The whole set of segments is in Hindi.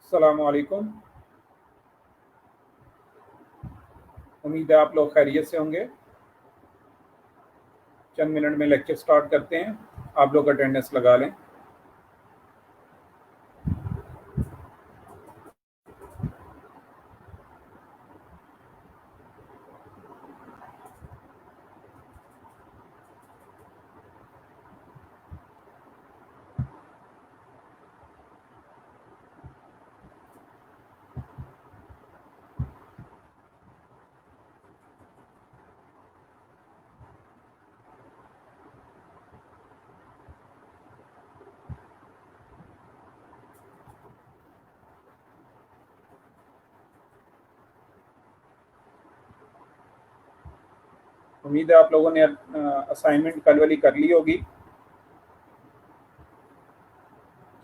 अस्सलाम वालेकुम। उम्मीद है आप लोग खैरियत से होंगे। चंद मिनट में लेक्चर स्टार्ट करते हैं। आप लोग अटेंडेंस लगा लें। उम्मीद है आप लोगों ने असाइनमेंट कल वाली कर ली होगी।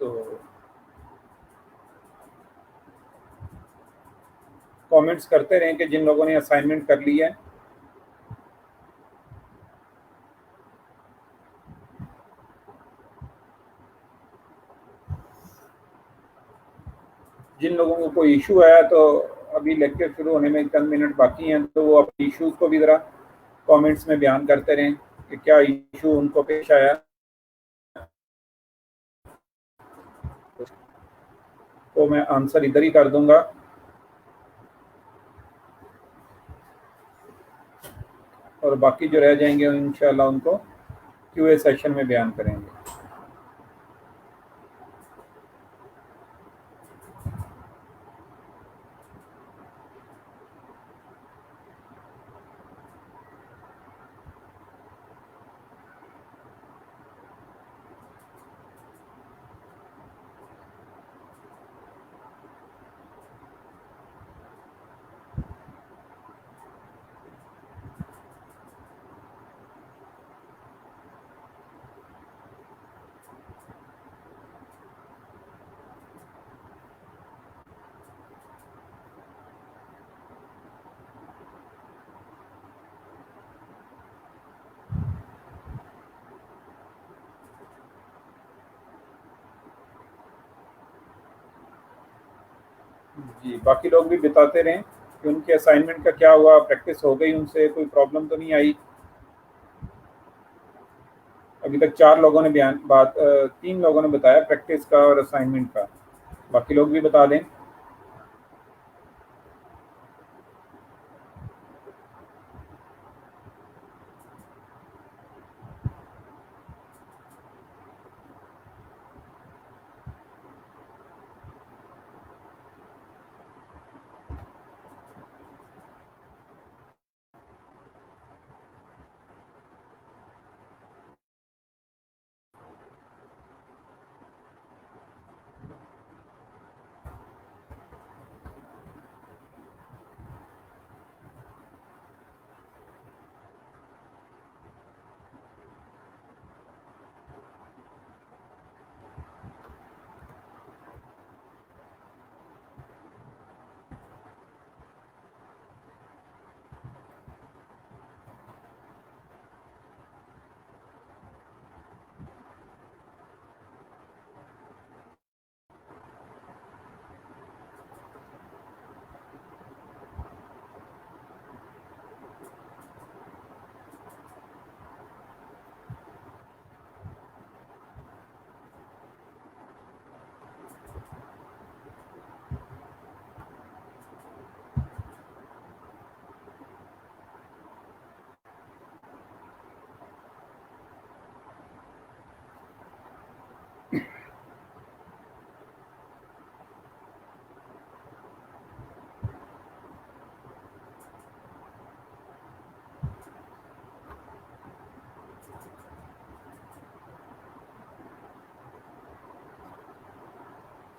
तो कमेंट्स करते रहें कि जिन लोगों ने असाइनमेंट कर ली है। जिन लोगों को कोई इशू आया तो अभी लेक्चर शुरू होने में चंद मिनट बाकी हैं, तो वो अपने इश्यूज को भी ज़रा कमेंट्स में बयान करते रहें कि क्या इशू उनको पेश आया। तो मैं आंसर इधर ही कर दूंगा। और बाकी जो रह जाएंगे इंशाल्लाह उनको क्यूए सेशन में बयान करेंगे। जी, बाकी लोग भी बताते रहें कि उनके असाइनमेंट का क्या हुआ, प्रैक्टिस हो गई, उनसे कोई प्रॉब्लम तो नहीं आई। अभी तक 4 लोगों ने 3 लोगों ने बताया प्रैक्टिस का और असाइनमेंट का। बाकी लोग भी बता दें।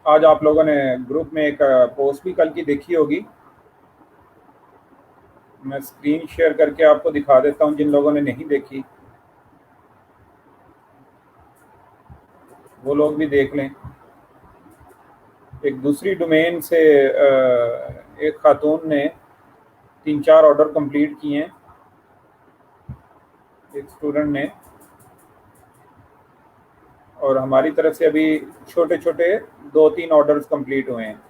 आज आप लोगों ने ग्रुप में एक पोस्ट भी कल की देखी होगी। मैं स्क्रीन शेयर करके आपको दिखा देता हूं, जिन लोगों ने नहीं देखी वो लोग भी देख लें। एक दूसरी डोमेन से एक खातून ने 3-4 ऑर्डर कंप्लीट किए हैं। एक स्टूडेंट ने, और हमारी तरफ से अभी छोटे छोटे 2-3 ऑर्डर्स कंप्लीट हुए हैं।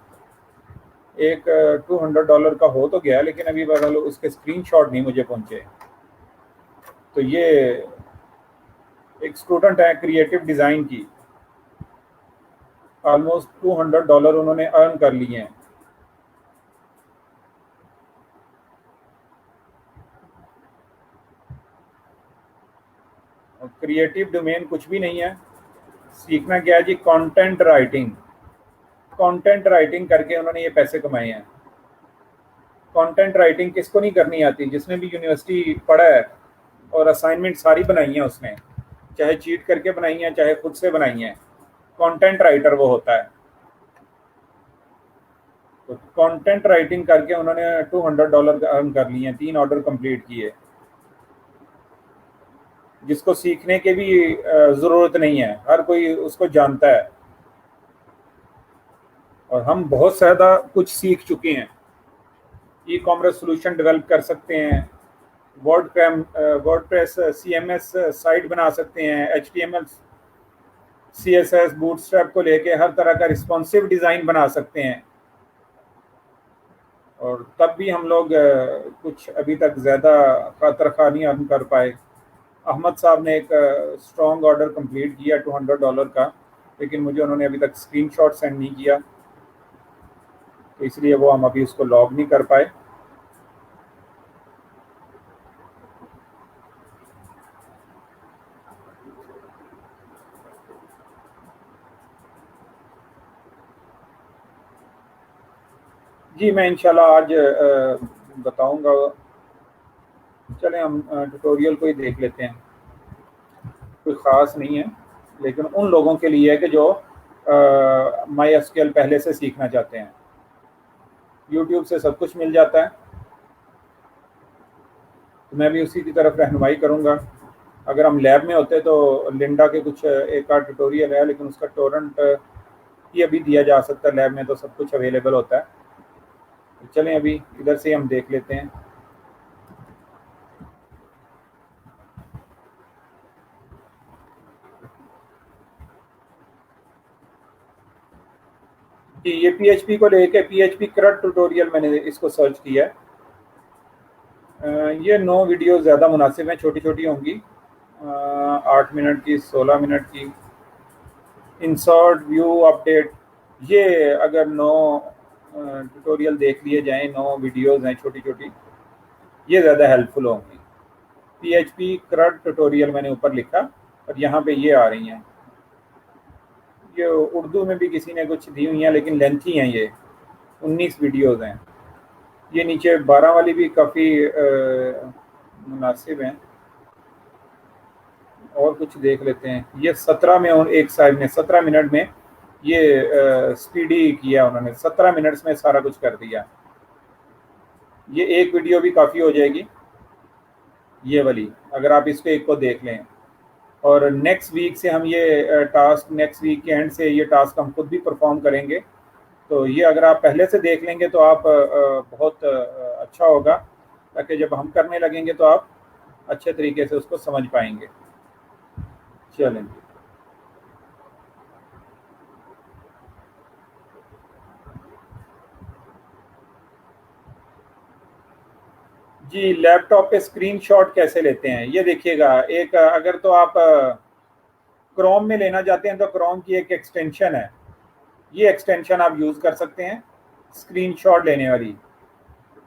एक $200 का हो तो गया, लेकिन अभी बहरहाल उसके स्क्रीनशॉट नहीं मुझे पहुंचे। तो ये एक स्टूडेंट है क्रिएटिव डिज़ाइन की, ऑलमोस्ट $200 उन्होंने अर्न कर लिए हैं। क्रिएटिव डोमेन कुछ भी नहीं है, सीखना क्या है जी, कंटेंट राइटिंग। कंटेंट राइटिंग करके उन्होंने ये पैसे कमाए हैं। कंटेंट राइटिंग किसको नहीं करनी आती? जिसने भी यूनिवर्सिटी पढ़ा है और असाइनमेंट सारी बनाई है उसने, चाहे चीट करके बनाई है चाहे खुद से बनाई है, कंटेंट राइटर वो होता है। तो कंटेंट राइटिंग करके उन्होंने $200 अर्न कर लिए हैं, 3 ऑर्डर कंप्लीट किए, जिसको सीखने की भी ज़रूरत नहीं है, हर कोई उसको जानता है। और हम बहुत ज़्यादा कुछ सीख चुके हैं। ई कॉमर्स सोल्यूशन डेवलप कर सकते हैं, वर्डप्रेस CMS साइट बना सकते हैं, HTML CSS बूटस्ट्रैप को लेके हर तरह का रिस्पॉन्सिव डिज़ाइन बना सकते हैं। और तब भी हम लोग कुछ अभी तक ज़्यादा खातर नहीं अर्न कर पाए। अहमद साहब ने एक स्ट्रॉन्ग ऑर्डर कंप्लीट किया $200 का, लेकिन मुझे उन्होंने अभी तक स्क्रीनशॉट सेंड नहीं किया, तो इसलिए वो हम अभी उसको लॉग नहीं कर पाए। जी मैं इंशाल्लाह आज बताऊंगा। चलें हम ट्यूटोरियल को ही देख लेते हैं, कोई ख़ास नहीं है, लेकिन उन लोगों के लिए है कि जो MySQL पहले से सीखना चाहते हैं। यूट्यूब से सब कुछ मिल जाता है, तो मैं भी उसी की तरफ रहनुमाई करूँगा। अगर हम लैब में होते तो लिंडा के कुछ एक आध ट्यूटोरियल है, लेकिन उसका टोरेंट ही अभी दिया जा सकता है, लैब में तो सब कुछ अवेलेबल होता है। तो चलें अभी इधर से हम देख लेते हैं। कि ये PHP को लेके PHP CRUD ट्यूटोरियल मैंने इसको सर्च किया है। ये 9 वीडियो ज़्यादा मुनासिब हैं, छोटी छोटी होंगी, 8 मिनट की, 16 मिनट की। इंसर्ट व्यू अपडेट, ये अगर 9 ट्यूटोरियल देख लिए जाएं, 9 वीडियोस हैं छोटी छोटी, ये ज़्यादा हेल्पफुल होंगी। PHP CRUD ट्यूटोरियल मैंने ऊपर लिखा और यहाँ पे ये आ रही हैं। ये उर्दू में भी किसी ने कुछ दी हुई हैं, लेकिन लेंथी हैं, ये 19 वीडियोस हैं। ये नीचे 12 वाली भी काफ़ी मुनासिब हैं। और कुछ देख लेते हैं। ये 17 में, और एक साइड में 17 मिनट में ये स्पीडी किया उन्होंने, 17 मिनट्स में सारा कुछ कर दिया। ये एक वीडियो भी काफ़ी हो जाएगी, ये वाली, अगर आप इसको एक को देख लें। और नेक्स्ट वीक से हम ये टास्क, नेक्स्ट वीक के एंड से ये टास्क हम खुद भी परफॉर्म करेंगे। तो ये अगर आप पहले से देख लेंगे तो आप बहुत अच्छा होगा, ताकि जब हम करने लगेंगे तो आप अच्छे तरीके से उसको समझ पाएंगे। चलें जी, लैपटॉप पे स्क्रीनशॉट कैसे लेते हैं ये देखिएगा। एक अगर तो आप क्रोम में लेना चाहते हैं तो क्रोम की एक एक्सटेंशन है, ये एक्सटेंशन आप यूज़ कर सकते हैं स्क्रीनशॉट लेने वाली।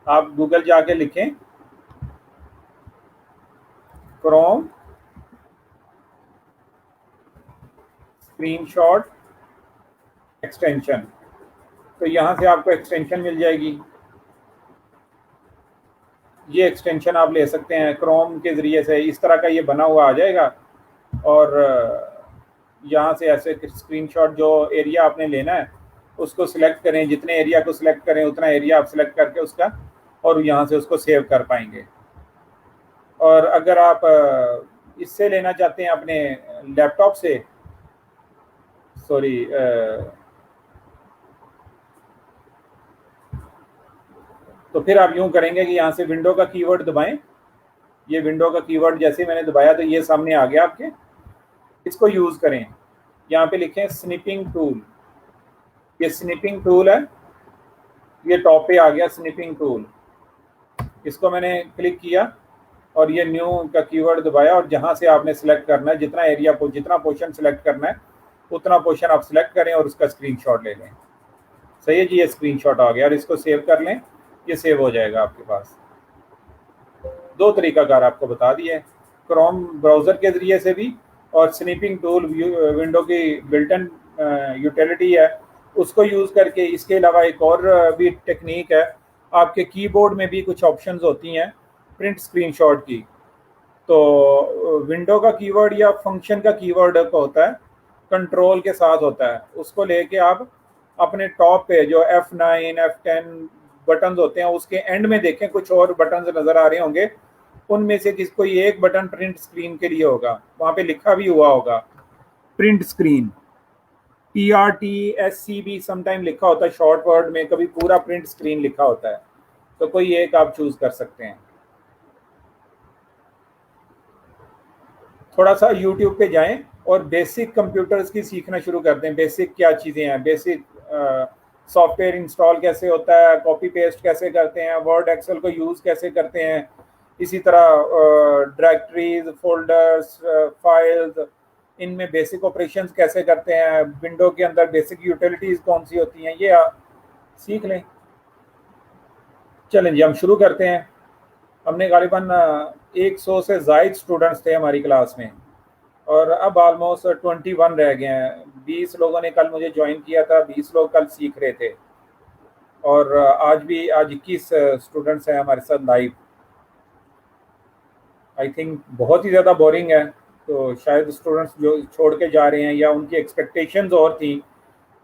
आप गूगल जाके लिखें क्रोम स्क्रीनशॉट एक्सटेंशन, तो यहाँ से आपको एक्सटेंशन मिल जाएगी। ये एक्सटेंशन आप ले सकते हैं क्रोम के ज़रिए से, इस तरह का ये बना हुआ आ जाएगा। और यहाँ से ऐसे स्क्रीनशॉट, जो एरिया आपने लेना है उसको सिलेक्ट करें, जितने एरिया को सिलेक्ट करें उतना एरिया आप सिलेक्ट करके उसका, और यहाँ से उसको सेव कर पाएंगे। और अगर आप इससे लेना चाहते हैं अपने लैपटॉप से, सॉरी, तो फिर आप यूँ करेंगे कि यहाँ से विंडो का कीवर्ड दबाएं। ये विंडो का कीवर्ड जैसे मैंने दबाया तो ये सामने आ गया आपके, इसको यूज़ करें। यहाँ पे लिखें स्निपिंग टूल, ये स्निपिंग टूल है, ये टॉप पे आ गया स्निपिंग टूल, इसको मैंने क्लिक किया और ये न्यू का कीवर्ड दबाया और जहाँ से आपने सेलेक्ट करना है, जितना एरिया को जितना पोर्शन सेलेक्ट करना है उतना पोर्शन आप सेलेक्ट करें और उसका स्क्रीनशॉट ले लें। सही है जी, ये स्क्रीनशॉट आ गया और इसको सेव कर लें, ये सेव हो जाएगा आपके पास। दो तरीकाकार आपको बता दिए, क्रोम ब्राउज़र के ज़रिए से भी और स्निपिंग टूल विंडो की बिल्टन यूटिलिटी है उसको यूज़ करके। इसके अलावा एक और भी टेक्निक है, आपके कीबोर्ड में भी कुछ ऑप्शंस होती हैं प्रिंट स्क्रीनशॉट की। तो विंडो का कीवर्ड या फंक्शन का कीवर्ड होता है, कंट्रोल के साथ होता है, उसको लेके आप अपने टॉप पे जो F9 F10 बटन होते हैं उसके एंड में देखें, कुछ और बटन नज़र आ रहे होंगे, उनमें से कोई एक बटन प्रिंट स्क्रीन के लिए होगा, वहाँ पे लिखा भी हुआ होगा प्रिंट स्क्रीन, PRTSC भी समटाइम लिखा होता है शॉर्ट वर्ड में, कभी पूरा प्रिंट स्क्रीन लिखा होता है, तो कोई एक आप चूज कर सकते हैं। थोड़ा सा यूट्यूब पे जाएं और बेसिक कंप्यूटर्स की सीखना शुरू कर दें। बेसिक क्या चीज़ें हैं, बेसिक सॉफ्टवेयर इंस्टॉल कैसे होता है, कॉपी पेस्ट कैसे करते हैं, वर्ड एक्सेल को यूज़ कैसे करते हैं, इसी तरह डायरेक्टरीज, फोल्डर्स, फाइल्स, इनमें बेसिक ऑपरेशंस कैसे करते हैं, विंडो के अंदर बेसिक यूटिलिटीज़ कौन सी होती हैं, ये सीख लें। चलें जी, हम शुरू करते हैं। हमने गालिबन 100 से ज़ायद स्टूडेंट्स थे हमारी क्लास में और अब ऑलमोस्ट 21 रह गए हैं। 20 लोगों ने कल मुझे ज्वाइन किया था, 20 लोग कल सीख रहे थे और आज 21 स्टूडेंट्स हैं हमारे साथ लाइव। आई थिंक बहुत ही ज़्यादा बोरिंग है, तो शायद स्टूडेंट्स जो छोड़ के जा रहे हैं या उनकी एक्सपेक्टेशंस और थी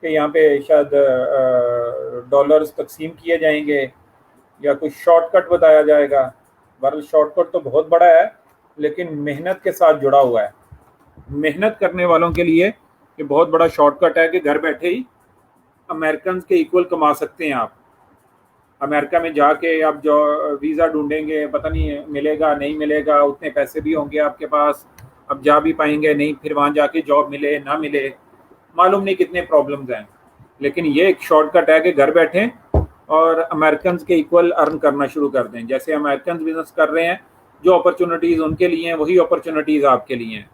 कि यहाँ पे शायद डॉलर्स तकसीम किए जाएंगे या कुछ शॉर्टकट बताया जाएगा। बहरहाल शॉर्टकट तो बहुत बड़ा है लेकिन मेहनत के साथ जुड़ा हुआ है। मेहनत करने वालों के लिए ये बहुत बड़ा शॉर्टकट है कि घर बैठे ही अमेरिकन के इक्वल कमा सकते हैं आप। अमेरिका में जाके आप जो वीज़ा ढूंढेंगे, पता नहीं मिलेगा नहीं मिलेगा, उतने पैसे भी होंगे आपके पास, अब जा भी पाएंगे नहीं, फिर वहाँ जाके जॉब मिले ना मिले, मालूम नहीं कितने प्रॉब्लम्स हैं। लेकिन ये एक शॉर्टकट है कि घर बैठे और अमेरिकन के इक्वल अर्न करना शुरू कर दें। जैसे अमेरिकन बिजनेस कर रहे हैं, जो अपॉर्चुनिटीज़ उनके लिए हैं वही अपॉर्चुनिटीज़ आपके लिए हैं।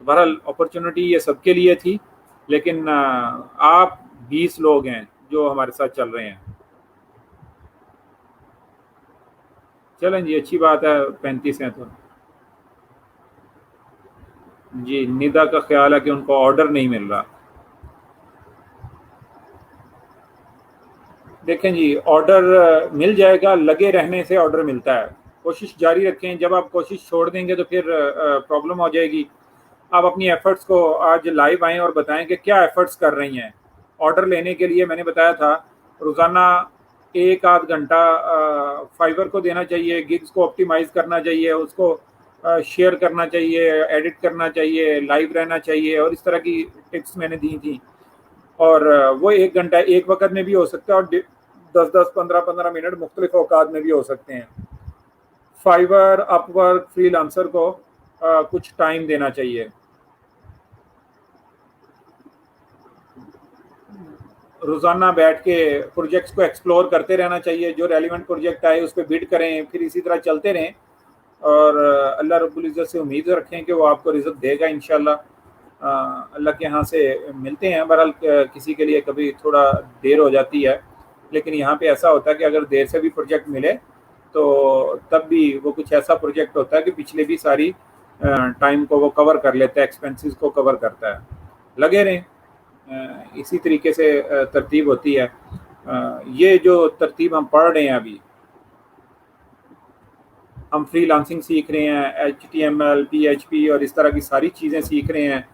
तो बहरहाल अपॉर्चुनिटी ये सबके लिए थी, लेकिन आप 20 लोग हैं जो हमारे साथ चल रहे हैं। चलें जी, अच्छी बात है, 35 हैं तो जी। निदा का ख्याल है कि उनको ऑर्डर नहीं मिल रहा। देखें जी, ऑर्डर मिल जाएगा, लगे रहने से ऑर्डर मिलता है। कोशिश जारी रखें, जब आप कोशिश छोड़ देंगे तो फिर प्रॉब्लम हो जाएगी। आप अपनी एफर्ट्स को आज लाइव आएँ और बताएं कि क्या एफर्ट्स कर रही हैं। ऑर्डर लेने के लिए मैंने बताया था रोज़ाना 1 आध घंटा फाइवर को देना चाहिए, गिग्स को ऑप्टिमाइज़ करना चाहिए, उसको शेयर करना चाहिए, एडिट करना चाहिए, लाइव रहना चाहिए और इस तरह की टिप्स मैंने दी थी। और वो 1 घंटा एक वक्त में भी हो सकता है और 10-10, 15-15 मिनट मुख्तलिफ औकात में भी हो सकते हैं। फाइवर, अपवर्क, फ्रीलांसर को कुछ टाइम देना चाहिए। रोज़ाना बैठ के प्रोजेक्ट्स को एक्सप्लोर करते रहना चाहिए, जो रेलिवेंट प्रोजेक्ट आए उस पर बिड करें, फिर इसी तरह चलते रहें और अल्लाह रब्बुल इज़्ज़त से उम्मीद रखें कि वो आपको रिज़्क देगा इंशाल्लाह। अल्लाह के यहाँ से मिलते हैं। बहरहाल किसी के लिए कभी थोड़ा देर हो जाती है, लेकिन यहाँ पे ऐसा होता है कि अगर देर से भी प्रोजेक्ट मिले तो तब भी वो कुछ ऐसा प्रोजेक्ट होता है कि पिछले भी सारी टाइम को वो कवर कर लेता है, एक्सपेंसेस को कवर करता है। लगे रहें, इसी तरीके से तरतीब होती है। ये जो तरतीब हम पढ़ रहे हैं अभी, हम फ्रीलांसिंग सीख रहे हैं, HTML, PHP और इस तरह की सारी चीज़ें सीख रहे हैं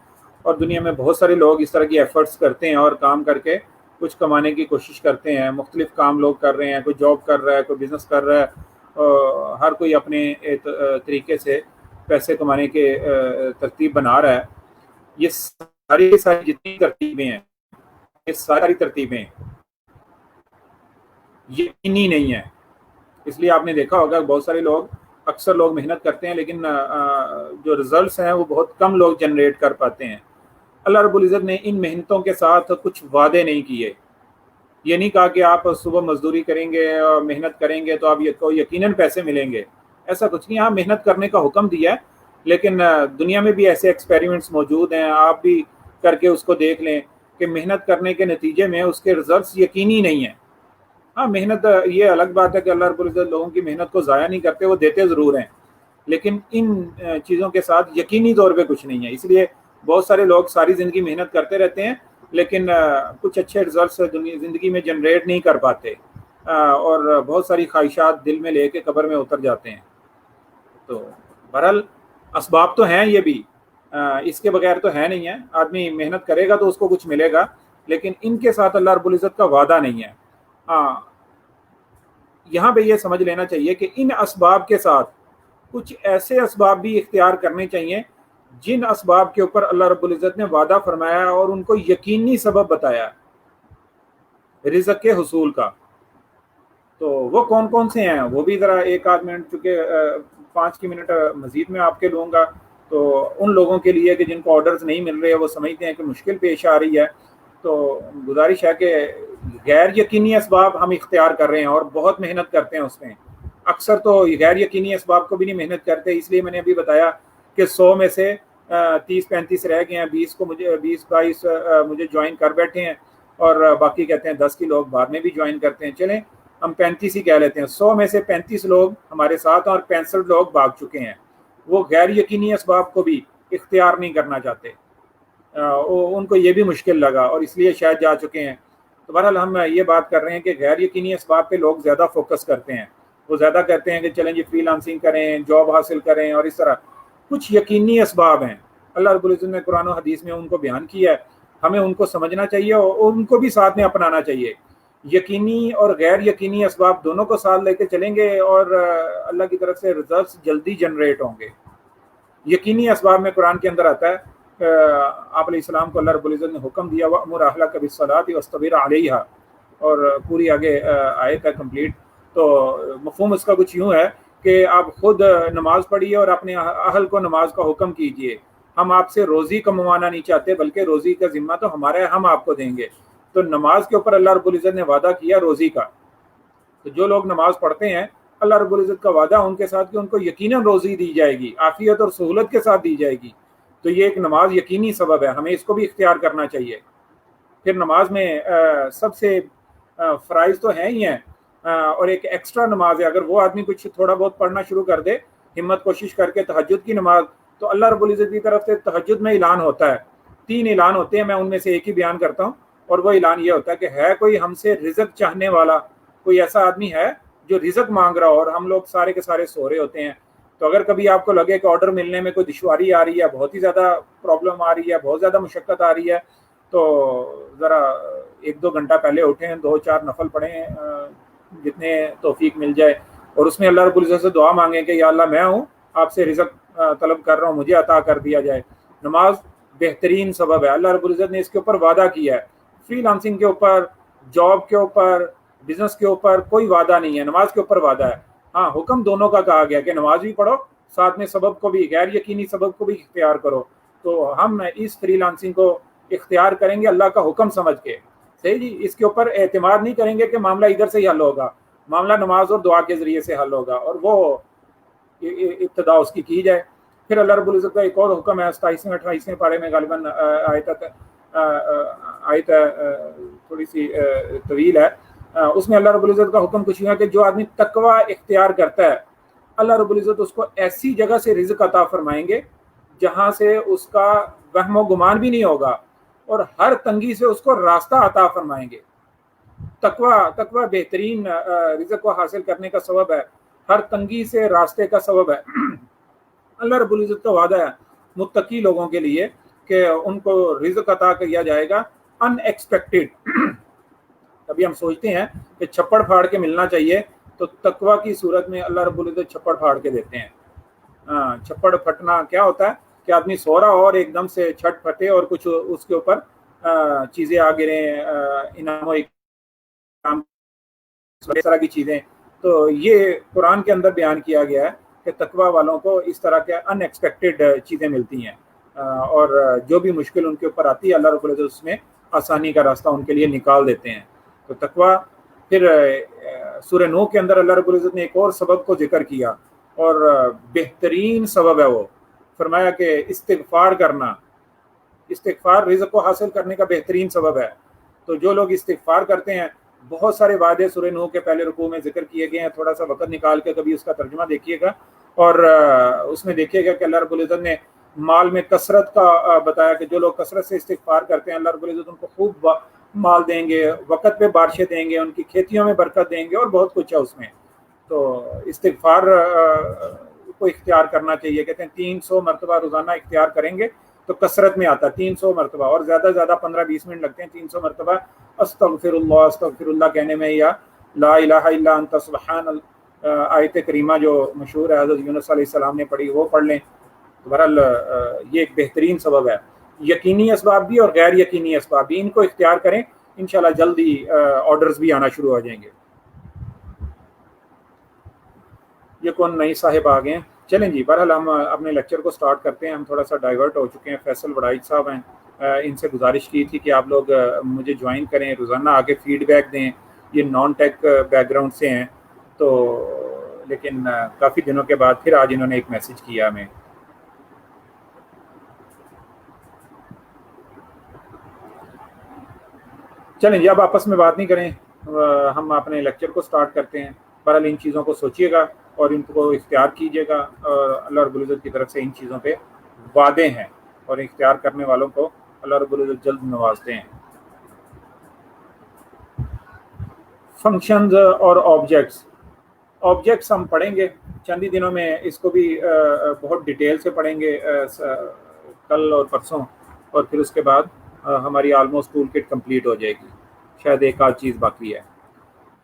और दुनिया में बहुत सारे लोग इस तरह की एफ़र्ट्स करते हैं और काम करके कुछ कमाने की कोशिश करते हैं। मुख्तलिफ काम लोग कर रहे हैं, कोई जॉब कर रहा है, कोई बिज़नेस कर रहा है, हर कोई अपने तरीके से पैसे कमाने के तरतीब बना रहा है। ये सारी जितनी तरतीबें हैं, ये सारी तरतीबें यकीनी नहीं है। इसलिए आपने देखा होगा बहुत सारे लोग, अक्सर लोग मेहनत करते हैं लेकिन जो रिजल्ट्स हैं वो बहुत कम लोग जनरेट कर पाते हैं। अल्लाह रब्बुल इज़्ज़त ने इन मेहनतों के साथ कुछ वादे नहीं किए। ये नहीं कहा कि आप सुबह मजदूरी करेंगे और मेहनत करेंगे तो आप यकीनन पैसे मिलेंगे, ऐसा कुछ नहीं। हाँ, मेहनत करने का हुक्म दिया है, लेकिन दुनिया में भी ऐसे एक्सपेरिमेंट्स मौजूद हैं, आप भी करके उसको देख लें कि मेहनत करने के नतीजे में उसके रिजल्ट्स यकीनी नहीं है। हाँ, मेहनत ये अलग बात है कि अल्लाह रब्बुल इज़्ज़त लोगों की मेहनत को ज़ाया नहीं करते, वो देते ज़रूर हैं, लेकिन इन चीज़ों के साथ यकीनी तौर पे कुछ नहीं है। इसलिए बहुत सारे लोग सारी ज़िंदगी मेहनत करते रहते हैं, लेकिन कुछ अच्छे रिजल्ट्स ज़िंदगी में जनरेट नहीं कर पाते, और बहुत सारी ख्वाहिशात दिल में लेके कब्र में उतर जाते हैं। तो बहरहाल असबाब तो हैं ये भी, इसके बगैर तो है नहीं है। आदमी मेहनत करेगा तो उसको कुछ मिलेगा, लेकिन इनके साथ अल्लाह रब्बुल इज़्ज़त का वादा नहीं है। हाँ, यहाँ पे ये समझ लेना चाहिए कि इन असबाब के साथ कुछ ऐसे असबाब भी इख्तियार करने चाहिए जिन असबाब के ऊपर अल्लाह रब्बुल इज़्ज़त ने वादा फरमाया और उनको यकीनी सबब बताया रिज़्क़ के हुसूल का। तो वो कौन कौन से हैं वो भी ज़रा एक आध मिनट, चूँकि 5 की मिनट मज़ीद में आपके लूँगा, तो उन लोगों के लिए कि जिनको ऑर्डर्स नहीं मिल रहे, वो समझते हैं कि मुश्किल पेश आ रही है, तो गुजारिश है कि गैर यकीनी असबाब हम इख्तियार कर रहे हैं और बहुत मेहनत करते हैं उसमें। अक्सर तो गैर यकीनी असबाब को भी नहीं मेहनत करते, इसलिए मैंने अभी बताया कि 100 में से 30-35 रह गए हैं, 20 को मुझे 20-22 मुझे ज्वाइन कर बैठे हैं, और बाकी कहते हैं 10 की लोग बाद में भी ज्वाइन करते हैं। चलें हम 35 ही कह लेते हैं। 100 में से 35 लोग हमारे साथ और 65 लोग भाग चुके हैं। वो गैर यकीनी असबाब को भी इख्तियार नहीं करना चाहते, उनको ये भी मुश्किल लगा और इसलिए शायद जा चुके हैं। तो बहरहाल हम ये बात कर रहे हैं कि गैर यकीनी असबाब पे लोग ज़्यादा फोकस करते हैं। वो ज़्यादा कहते हैं कि चलें जी फ्रीलांसिंग करें, जॉब हासिल करें, और इस तरह कुछ यकीनी असबाब हैं अल्लाह रब्बुल इज़्ज़त ने कुरान और हदीस में उनको बयान किया है। हमें उनको समझना चाहिए और उनको भी साथ में अपनाना चाहिए। यकीनी और गैर यकीनी असबाब दोनों को साथ लेके चलेंगे और अल्लाह की तरफ से रिजल्ट्स जल्दी जनरेट होंगे। यकीनी असबाब में कुरान के अंदर आता है, आप अलैहिस्सलाम को अल्लाह रब्बुल इज़्ज़त ने हुक्म दिया वअमुर अहलका बिस्सलाति वस्तबिर अलैहा, और पूरी आगे आयत है कंप्लीट। तो मफहूम उसका कुछ यूँ है कि आप खुद नमाज पढ़िए और अपने अहल को नमाज का हुक्म कीजिए। हम आपसे रोज़ी कमवाना नहीं चाहते, बल्कि रोज़ी का जिम्मा तो हमारा है, हम आपको देंगे। तो नमाज के ऊपर अल्लाह रब्बुल इज़्ज़त ने वादा किया रोज़ी का। तो जो लोग नमाज पढ़ते हैं, अल्लाह रब्बुल इज़्ज़त का वादा उनके साथ कि उनको यकीनन रोज़ी दी जाएगी, आफ़ियत और सहूलत के साथ दी जाएगी। तो ये एक नमाज यकीनी सबब है, हमें इसको भी इख्तियार करना चाहिए। फिर नमाज में सबसे फ़राइज़ तो हैं ही हैं, और एक एक्स्ट्रा नमाज है। अगर वो आदमी कुछ थोड़ा बहुत पढ़ना शुरू कर दे, हिम्मत कोशिश करके, तहज्जुद की नमाज, तो अल्लाह रब्बुल इज़्ज़त की तरफ से तहज्जुद में ऐलान होता है। 3 ऐलान होते हैं, मैं उनमें से एक ही बयान करता हूँ, और वो ऐलान ये होता है कि है कोई हमसे रिज़्क़ चाहने वाला, कोई ऐसा आदमी है जो रिज़्क़ मांग रहा हो, और हम लोग सारे के सारे सो रहे होते हैं। तो अगर कभी आपको लगे कि ऑर्डर मिलने में कोई दुश्वारी आ रही है, बहुत ही ज़्यादा प्रॉब्लम आ रही है, बहुत ज़्यादा मुशक्क़त आ रही है, तो ज़रा 1-2 घंटा पहले उठें, 2-4 नफल पढ़ें, जितने तौफीक मिल जाए, और उसमें अल्लाह रब्बुल इज़्ज़त से दुआ मांगें कि या अल्लाह मैं हूँ, आपसे रिज़्क़ तलब कर रहा हूँ, मुझे अता कर दिया जाए। नमाज बेहतरीन सबब है, अल्लाह रब्बुल इज़्ज़त ने इसके ऊपर वादा किया है। फ्रीलांसिंग के ऊपर, जॉब के ऊपर, बिजनेस के ऊपर कोई वादा नहीं है, नमाज के ऊपर वादा है। हाँ, हुक्म दोनों का कहा गया कि नमाज भी पढ़ो, साथ में सबब को भी, गैर यकीनी सबब को भी इख्तियार करो। तो हम इस फ्रीलांसिंग को इख्तियार करेंगे अल्लाह का हुक्म समझ के, सही जी। इसके ऊपर एतमाद नहीं करेंगे कि मामला इधर से ही हल होगा, मामला नमाज और दुआ के ज़रिए से हल होगा, और वो इब्तिदा उसकी की जाए। फिर अल्लाह रब्बुल इज़्ज़त का एक और हुक्म है 27वें 28वें पारे में, गालिबन आयत थोड़ी सी तवील है, उसमें अल्लाह रब्बुल इज़्ज़त का हुक्म कुछ यूँ है कि जो आदमी तकवा इख्तियार करता है, अल्लाह रब्बुल इज़्ज़त उसको ऐसी जगह से रिज़्क़ अता फरमाएंगे जहाँ से उसका वहम गुमान भी नहीं होगा, और हर तंगी से उसको रास्ता अता फरमाएंगे। तकवा बेहतरीन रिज़्क़ को हासिल करने का सबब है, हर तंगी से रास्ते का सबब है। अल्लाह रब्बुल इज़्ज़त का वादा है मुत्तकी लोगों के लिए कि उनको रिज़्क़ अता किया जाएगा अनएक्सपेक्टेड। कभी हम सोचते हैं कि छप्पड़ फाड़ के मिलना चाहिए, तो तकवा की सूरत में अल्लाह रब्बुल इज़्ज़त छप्पड़ फाड़ के देते हैं। छप्पड़ फटना क्या होता है कि आदमी सो रहा और एकदम से छट फटे और कुछ उसके ऊपर चीज़ें आ गिरें, इनाम इकराम, इस तरह की चीज़ें। तो ये कुरान के अंदर बयान किया गया है कि तकवा वालों को इस तरह के अनएक्सपेक्टेड चीज़ें मिलती हैं, और जो भी मुश्किल उनके ऊपर आती है, अल्लाह रब्बुल इज़्ज़त उसमें आसानी का रास्ता उनके लिए निकाल देते हैं। तो तकवा फिर सूरह नूह के अंदर अल्लाह रब्बुल इज़्ज़त ने एक और सबब को जिक्र किया और बेहतरीन सबब है वो। फरमाया कि इस्तिग़फ़ार करना, इस्तिग़फ़ार रिज़्क़ को हासिल करने का बेहतरीन सबब है। तो जो लोग इस्तिग़फ़ार करते हैं, बहुत सारे वादे सूरह नूह के पहले रुकू में जिक्र किए गए हैं। थोड़ा सा वक़्त निकाल के कभी उसका तर्जुमा देखिएगा और उसमें देखिएगा कि अल्लाह रब्बुल इज़्ज़त ने माल में कसरत का बताया कि जो लोग कसरत से इस्तिग़फ़ार करते हैं अल्लाह रब्बुल इज़्ज़त उनको खूब माल देंगे, वक़्त पे बारिशें देंगे, उनकी खेतियों में बरकत देंगे और बहुत कुछ है उसमें। तो इस्तिग़फ़ार को इख्तियार करना चाहिए। कहते हैं 300 मरतबा रोज़ाना इख्तियार करेंगे तो कसरत में आता है 300 मरतबा, और ज़्यादा से ज़्यादा 15-20 मिनट लगते हैं 300 मरतबा अस्तग़फ़िरुल्लाह अस्तग़फ़िरुल्लाह कहने में, या ला इलाहा इल्ला अंता सुब्हान आयत करीमा जो मशहूर है हज़रत यूनुस अलैहिस्सलाम ने पढ़ी, वो पढ़ लें। तो बहरहाल ये एक बेहतरीन सबब है। यकीनी असबाब भी और गैर यकीनी असबाब भी, इनको इख्तियार करें, इंशाल्लाह जल्दी ऑर्डर्स भी आना शुरू हो जाएंगे। ये कौन नई साहिब आ गए हैं? चलें जी, बहरहाल हम अपने लेक्चर को स्टार्ट करते हैं। हम थोड़ा सा डाइवर्ट हो चुके हैं। फैसल वड़ाइच साहब हैं, इनसे गुजारिश की थी कि आप लोग मुझे ज्वाइन करें, रोज़ाना आके फीडबैक दें। ये नॉन टेक बैकग्राउंड से हैं, तो लेकिन काफ़ी दिनों के बाद फिर आज इन्होंने एक मैसेज किया हमें। चलें जी, अब आपस में बात नहीं करें, हम अपने लेक्चर को स्टार्ट करते हैं। बहरहाल इन चीज़ों को सोचिएगा और इनको इख्तियार कीजिएगा, और अल्लाह रब्बुल इज़्ज़त की तरफ से इन चीज़ों पे वादे हैं और इख्तियार करने वालों को अल्लाह रब्बुल इज़्ज़त जल्द नवाजते हैं। फंक्शंस और ऑब्जेक्ट्स हम पढ़ेंगे चंद ही दिनों में। इसको भी बहुत डिटेल से पढ़ेंगे कल और परसों, और फिर उसके बाद हमारी आलमोस्ट टूल किट कंप्लीट हो जाएगी। शायद एक आध चीज़ बाकी है।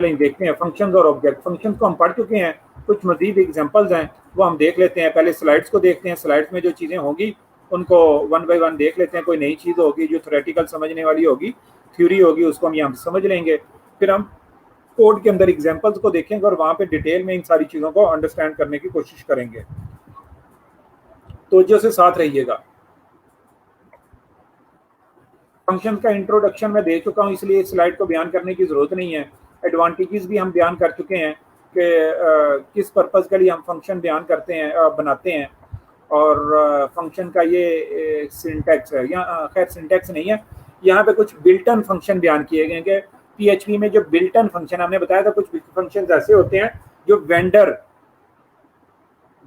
देखते हैं फंक्शंस और ऑब्जेक्ट। फंक्शंस को हम पढ़ चुके हैं, कुछ मजीद एग्जांपल्स हैं वो हम देख लेते हैं। पहले स्लाइड्स को देखते हैं, स्लाइड्स में जो चीज़ें होंगी उनको वन बाय वन देख लेते हैं। कोई नई चीज़ होगी जो थ्योरेटिकल समझने वाली होगी, थ्योरी होगी, उसको हम यहाँ समझ लेंगे। फिर हम कोड के अंदर एग्जांपल्स को देखेंगे और वहाँ पे डिटेल में इन सारी चीज़ों को अंडरस्टैंड करने की कोशिश करेंगे। तो जो से साथ रहिएगा। फंक्शन का इंट्रोडक्शन मैं दे चुका हूँ, इसलिए इस स्लाइड को बयान करने की ज़रूरत नहीं है। एडवांटेजेस भी हम बयान कर चुके हैं कि किस पर्पज़ के लिए हम फंक्शन बयान करते हैं, बनाते हैं, और फंक्शन का ये सिंटैक्स है। यहाँ खैर सिंटैक्स नहीं है, यहाँ पे कुछ बिल्टन फंक्शन बयान किए गए हैं। PHP में जो बिल्टन फंक्शन हमने बताया था, कुछ फंक्शन ऐसे होते हैं जो वेंडर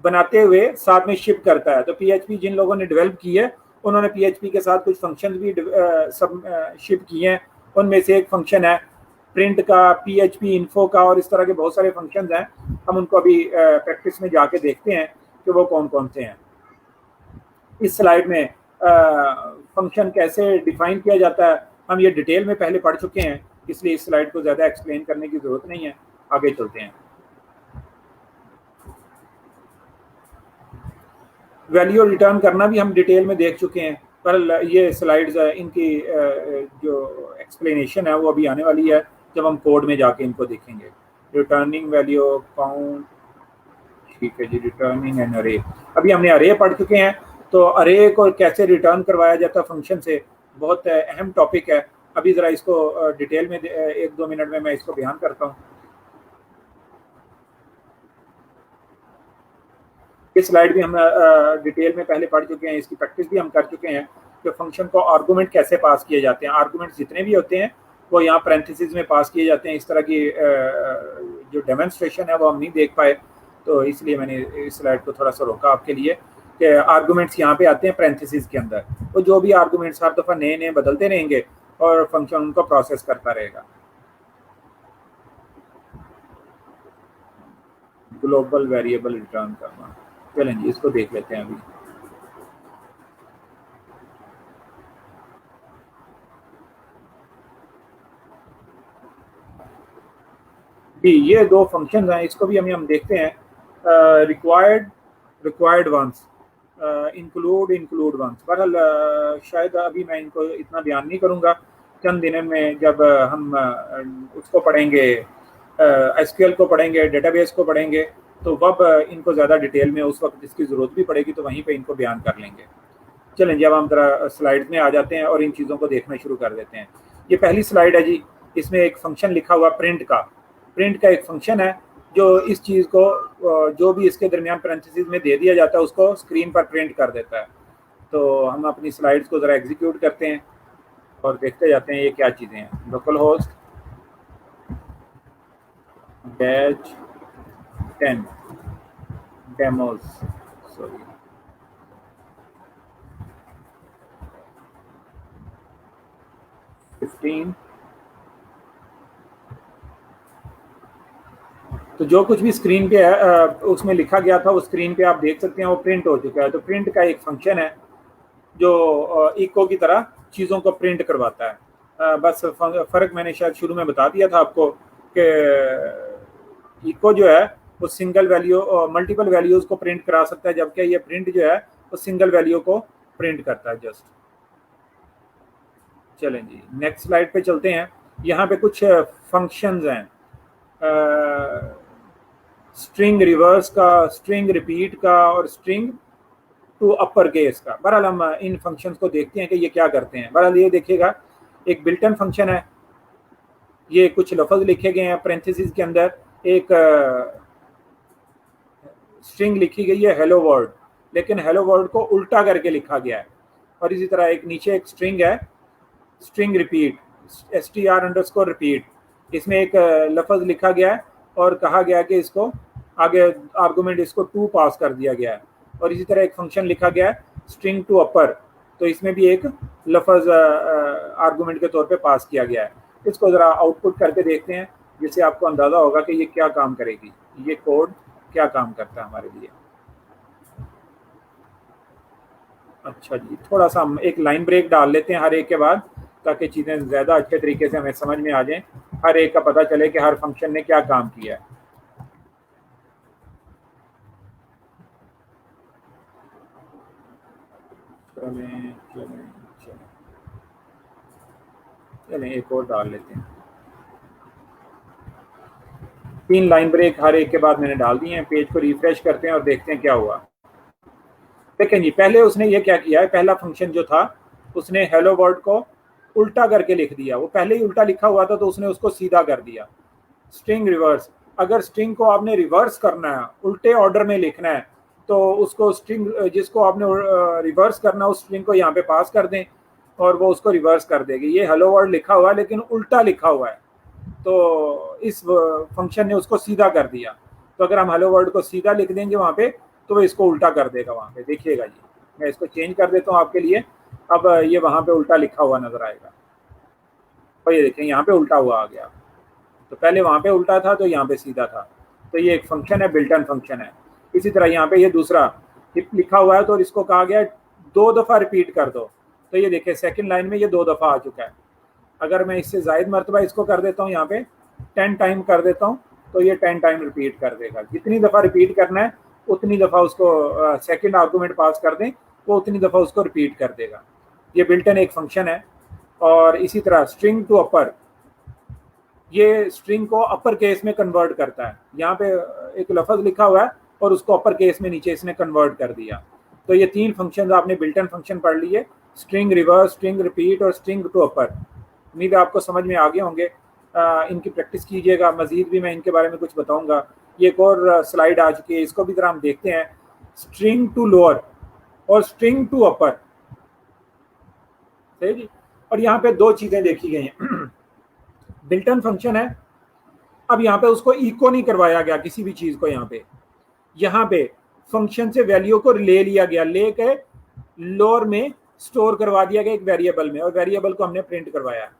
बनाते हुए साथ में शिप करता है। तो PHP जिन लोगों ने डेवलप की है उन्होंने PHP के साथ कुछ फंक्शन भी सब शिप किए हैं। उनमें से एक फंक्शन है प्रिंट का, PHP इन्फो का, और इस तरह के बहुत सारे फंक्शन हैं। हम उनको अभी प्रैक्टिस में जाके देखते हैं कि वो कौन कौन से हैं। इस स्लाइड में फंक्शन कैसे डिफाइन किया जाता है हम ये डिटेल में पहले पढ़ चुके हैं, इसलिए इस स्लाइड को ज़्यादा एक्सप्लेन करने की ज़रूरत नहीं है। आगे चलते हैं। वैल्यू रिटर्न करना भी हम डिटेल में देख चुके हैं, पर ये स्लाइड्स इनकी जो एक्सप्लेनेशन है वो अभी आने वाली है जब हम कोड में जाके इनको देखेंगे। रिटर्निंग वैल्यू काउंट, ठीक है जी। रिटर्निंग एन अरे, अभी हमने अरे पढ़ चुके हैं, तो अरे को कैसे रिटर्न करवाया जाता है फंक्शन से, बहुत अहम टॉपिक है। अभी ज़रा इसको डिटेल में 1-2 मिनट में मैं इसको बयान करता हूँ। इस स्लाइड भी हम डिटेल में पहले पढ़ चुके हैं, इसकी प्रैक्टिस भी हम कर चुके हैं कि फंक्शन को आर्गूमेंट कैसे पास किए जाते हैं। आर्गूमेंट जितने भी होते हैं वो यहाँ पैरेंथेसिस में पास किए जाते हैं। इस तरह की जो डेमोन्स्ट्रेशन है वो हम नहीं देख पाए, तो इसलिए मैंने इस स्लाइड को थोड़ा सा रोका आपके लिए कि आर्गूमेंट्स यहाँ पे आते हैं पैरेंथेसिस के अंदर। तो जो भी आर्गूमेंट्स हर दफ़ा नए नए बदलते रहेंगे और फंक्शन उनको प्रोसेस करता रहेगा। ग्लोबल वेरिएबल रिटर्न करना, चलें जी इसको देख लेते हैं अभी। जी ये दो फंक्शंस हैं, इसको भी हम देखते हैं। Required once, include once. बहरहाल शायद अभी मैं इनको इतना बयान नहीं करूँगा। चंद दिनों में जब हम उसको पढ़ेंगे, SQL को पढ़ेंगे, डेटाबेस को पढ़ेंगे, तो वब इनको ज़्यादा डिटेल में उस वक्त इसकी ज़रूरत भी पड़ेगी, तो वहीं पे इनको बयान कर लेंगे। चलें जी अब हम ज़रा स्लाइड्स में आ जाते हैं और इन चीज़ों को देखना शुरू कर देते हैं। ये पहली स्लाइड है जी, इसमें एक फंक्शन लिखा हुआ प्रिंट का एक फंक्शन है जो इस चीज़ को जो भी इसके दरमियान पैरेंथेसिस में दे दिया जाता है उसको स्क्रीन पर प्रिंट कर देता है। तो हम अपनी स्लाइड्स को ज़रा एग्जीक्यूट करते हैं और देखते जाते हैं ये क्या चीज़ें हैं। Local host dash 10 demos, sorry 15। तो जो कुछ भी स्क्रीन पे है उसमें लिखा गया था वो स्क्रीन पे आप देख सकते हैं, वो प्रिंट हो चुका है। तो प्रिंट का एक फंक्शन है जो इको की तरह चीज़ों को प्रिंट करवाता है। बस फ़र्क मैंने शायद शुरू में बता दिया था आपको कि इको जो है वो सिंगल वैल्यू मल्टीपल वैल्यूज़ को प्रिंट करा सकता है, जबकि ये प्रिंट जो है वो सिंगल वैल्यू को प्रिंट करता है जस्ट। चलें जी, नेक्स्ट स्लाइड पे चलते हैं। यहाँ पे कुछ फंक्शंस हैं, स्ट्रिंग रिवर्स का, स्ट्रिंग रिपीट का और स्ट्रिंग टू अपर केस का। बहरहाल हम इन फंक्शंस को देखते हैं कि ये क्या करते हैं। बहरहाल ये देखिएगा, एक बिल्टन फंक्शन है, ये कुछ लफ्ज़ लिखे गए हैं पैरेंथेसिस के अंदर, एक स्ट्रिंग लिखी गई है हेलो वर्ल्ड, लेकिन हेलो वर्ल्ड को उल्टा करके लिखा गया है। और इसी तरह एक नीचे एक स्ट्रिंग है, स्ट्रिंग रिपीट, str_repeat, इसमें एक लफ्ज़ लिखा गया है और कहा गया कि इसको आगे आर्गूमेंट इसको टू पास कर दिया गया है। और इसी तरह एक फंक्शन लिखा गया है स्ट्रिंग टू अपर, तो इसमें भी एक लफ्ज़ आर्गूमेंट के तौर पे पास किया गया है। इसको ज़रा आउटपुट करके देखते हैं जिससे आपको अंदाज़ा होगा कि ये क्या काम करेगी, ये कोड क्या काम करता है हमारे लिए। अच्छा जी, थोड़ा सा हम एक लाइन ब्रेक डाल लेते हैं हर एक के बाद, ताकि चीज़ें ज़्यादा अच्छे तरीके से हमें समझ में आ जाएं, हर एक का पता चले कि हर फंक्शन ने क्या काम किया है। चलें चलें चलें चलें एक और डाल लेते हैं। 3 लाइन ब्रेक हर एक के बाद मैंने डाल दिए हैं। पेज को रिफ्रेश करते हैं और देखते हैं क्या हुआ। देखें जी, पहले उसने ये क्या किया है, पहला फंक्शन जो था उसने हेलो वर्ल्ड को उल्टा करके लिख दिया। वो पहले ही उल्टा लिखा हुआ था तो उसने उसको सीधा कर दिया। स्ट्रिंग रिवर्स, अगर स्ट्रिंग को आपने रिवर्स करना है, उल्टे ऑर्डर में लिखना है, तो उसको स्ट्रिंग जिसको आपने रिवर्स करना है उस स्ट्रिंग को यहाँ पे पास कर दें और वो उसको रिवर्स कर देगी। ये हेलो वर्ल्ड लिखा हुआ है लेकिन उल्टा लिखा हुआ है, तो इस फंक्शन ने उसको सीधा कर दिया। तो अगर हम हेलो वर्ल्ड को सीधा लिख देंगे वहाँ पे तो वो इसको उल्टा कर देगा वहाँ पे। देखिएगा जी, मैं इसको चेंज कर देता हूँ आपके लिए। अब ये वहाँ पे उल्टा लिखा हुआ नजर आएगा, और ये देखें यहाँ पे उल्टा हुआ आ गया। तो पहले वहाँ पे उल्टा था तो यहाँ पे सीधा था। तो ये एक फंक्शन है, बिल्टन फंक्शन है। इसी तरह यहाँ पे ये दूसरा लिखा हुआ है तो इसको कहा गया 2 दफ़ा रिपीट कर दो। तो ये देखिए सेकंड लाइन में ये 2 दफ़ा आ चुका है। अगर मैं इससे ज़ायद मरतबा इसको कर देता हूँ, यहाँ पे 10 टाइम कर देता हूँ, तो ये 10 टाइम रिपीट कर देगा। जितनी दफ़ा रिपीट करना है उतनी दफ़ा उसको सेकंड आर्गूमेंट पास कर दें, वो उतनी दफ़ा उसको रिपीट कर देगा। ये बिल्टन एक फंक्शन है। और इसी तरह स्ट्रिंग टू अपर, ये स्ट्रिंग को अपर केस में कन्वर्ट करता है। यहाँ पे एक लफ्ज़ लिखा हुआ है और उसको अपर केस में नीचे इसने कन्वर्ट कर दिया। तो ये 3 फंक्शन आपने बिल्टन फंक्शन पढ़ लिए, स्ट्रिंग रिवर्स, स्ट्रिंग रिपीट और स्ट्रिंग टू अपर। उम्मीद है आपको समझ में आ गए होंगे। इनकी प्रैक्टिस कीजिएगा, मज़ीद भी मैं इनके बारे में कुछ बताऊंगा। ये एक और स्लाइड आ चुकी है, इसको भी ज़रा हम देखते हैं। स्ट्रिंग टू लोअर और स्ट्रिंग टू अपर, सही जी। और यहाँ पे 2 चीज़ें देखी गई हैं। बिल्टन फंक्शन है, अब यहाँ पे उसको इको नहीं करवाया गया किसी भी चीज़ को। यहाँ पे फंक्शन से वैल्यू को ले लिया गया, लेके लोअर में स्टोर करवा दिया गया एक वेरिएबल में, और वेरिएबल को हमने प्रिंट करवाया।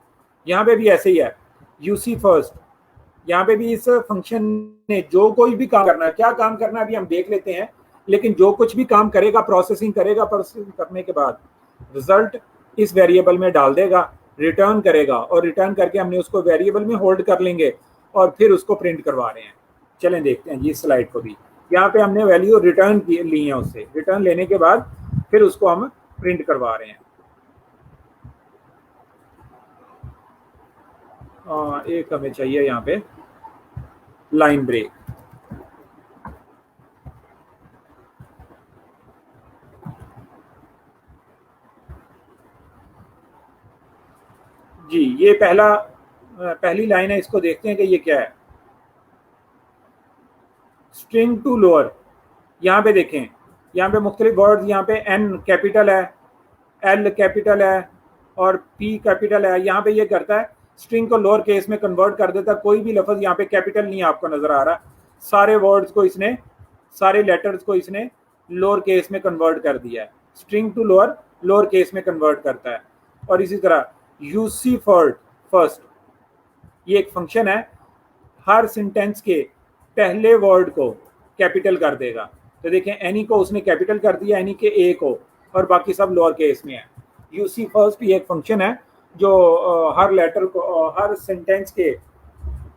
यहाँ पे भी ऐसे ही है, यूसी फर्स्ट। यहाँ पे भी इस फंक्शन ने जो कोई भी काम करना है, क्या काम करना है अभी हम देख लेते हैं, लेकिन जो कुछ भी काम करेगा, प्रोसेसिंग करेगा, प्रोसेसिंग करने के बाद रिजल्ट इस वेरिएबल में डाल देगा, रिटर्न करेगा, और रिटर्न करके हमने उसको वेरिएबल में होल्ड कर लेंगे और फिर उसको प्रिंट करवा रहे हैं। चलें देखते हैं जी इस स्लाइड को भी। यहाँ पे हमने वैल्यू रिटर्न ली है, उससे रिटर्न लेने के बाद फिर उसको हम प्रिंट करवा रहे हैं। एक हमें चाहिए यहाँ पे लाइन ब्रेक। जी, ये पहला पहली लाइन है, इसको देखते हैं कि ये क्या है। स्ट्रिंग टू लोअर, यहाँ पे देखें, यहाँ पे मुख्तलिफ वर्ड्स, यहाँ पे एन कैपिटल है, एल कैपिटल है और पी कैपिटल है। यहाँ पे ये करता है स्ट्रिंग को लोअर केस में कन्वर्ट कर देता है। कोई भी लफ्ज यहाँ पे कैपिटल नहीं आपको नजर आ रहा, सारे वर्ड्स को इसने, सारे लेटर्स को इसने लोअर केस में कन्वर्ट कर दिया है। String to lower, lower case में कन्वर्ट करता है। और इसी तरह यूसी फर्स्ट, ये एक फंक्शन है, हर सेंटेंस के पहले वर्ड को कैपिटल कर देगा। तो देखें एनी को उसने कैपिटल कर दिया, एनी के ए को, और बाकी सब लोअर केस में है। यूसी फर्स्ट ये एक फंक्शन है जो हर लेटर को, हर सेंटेंस के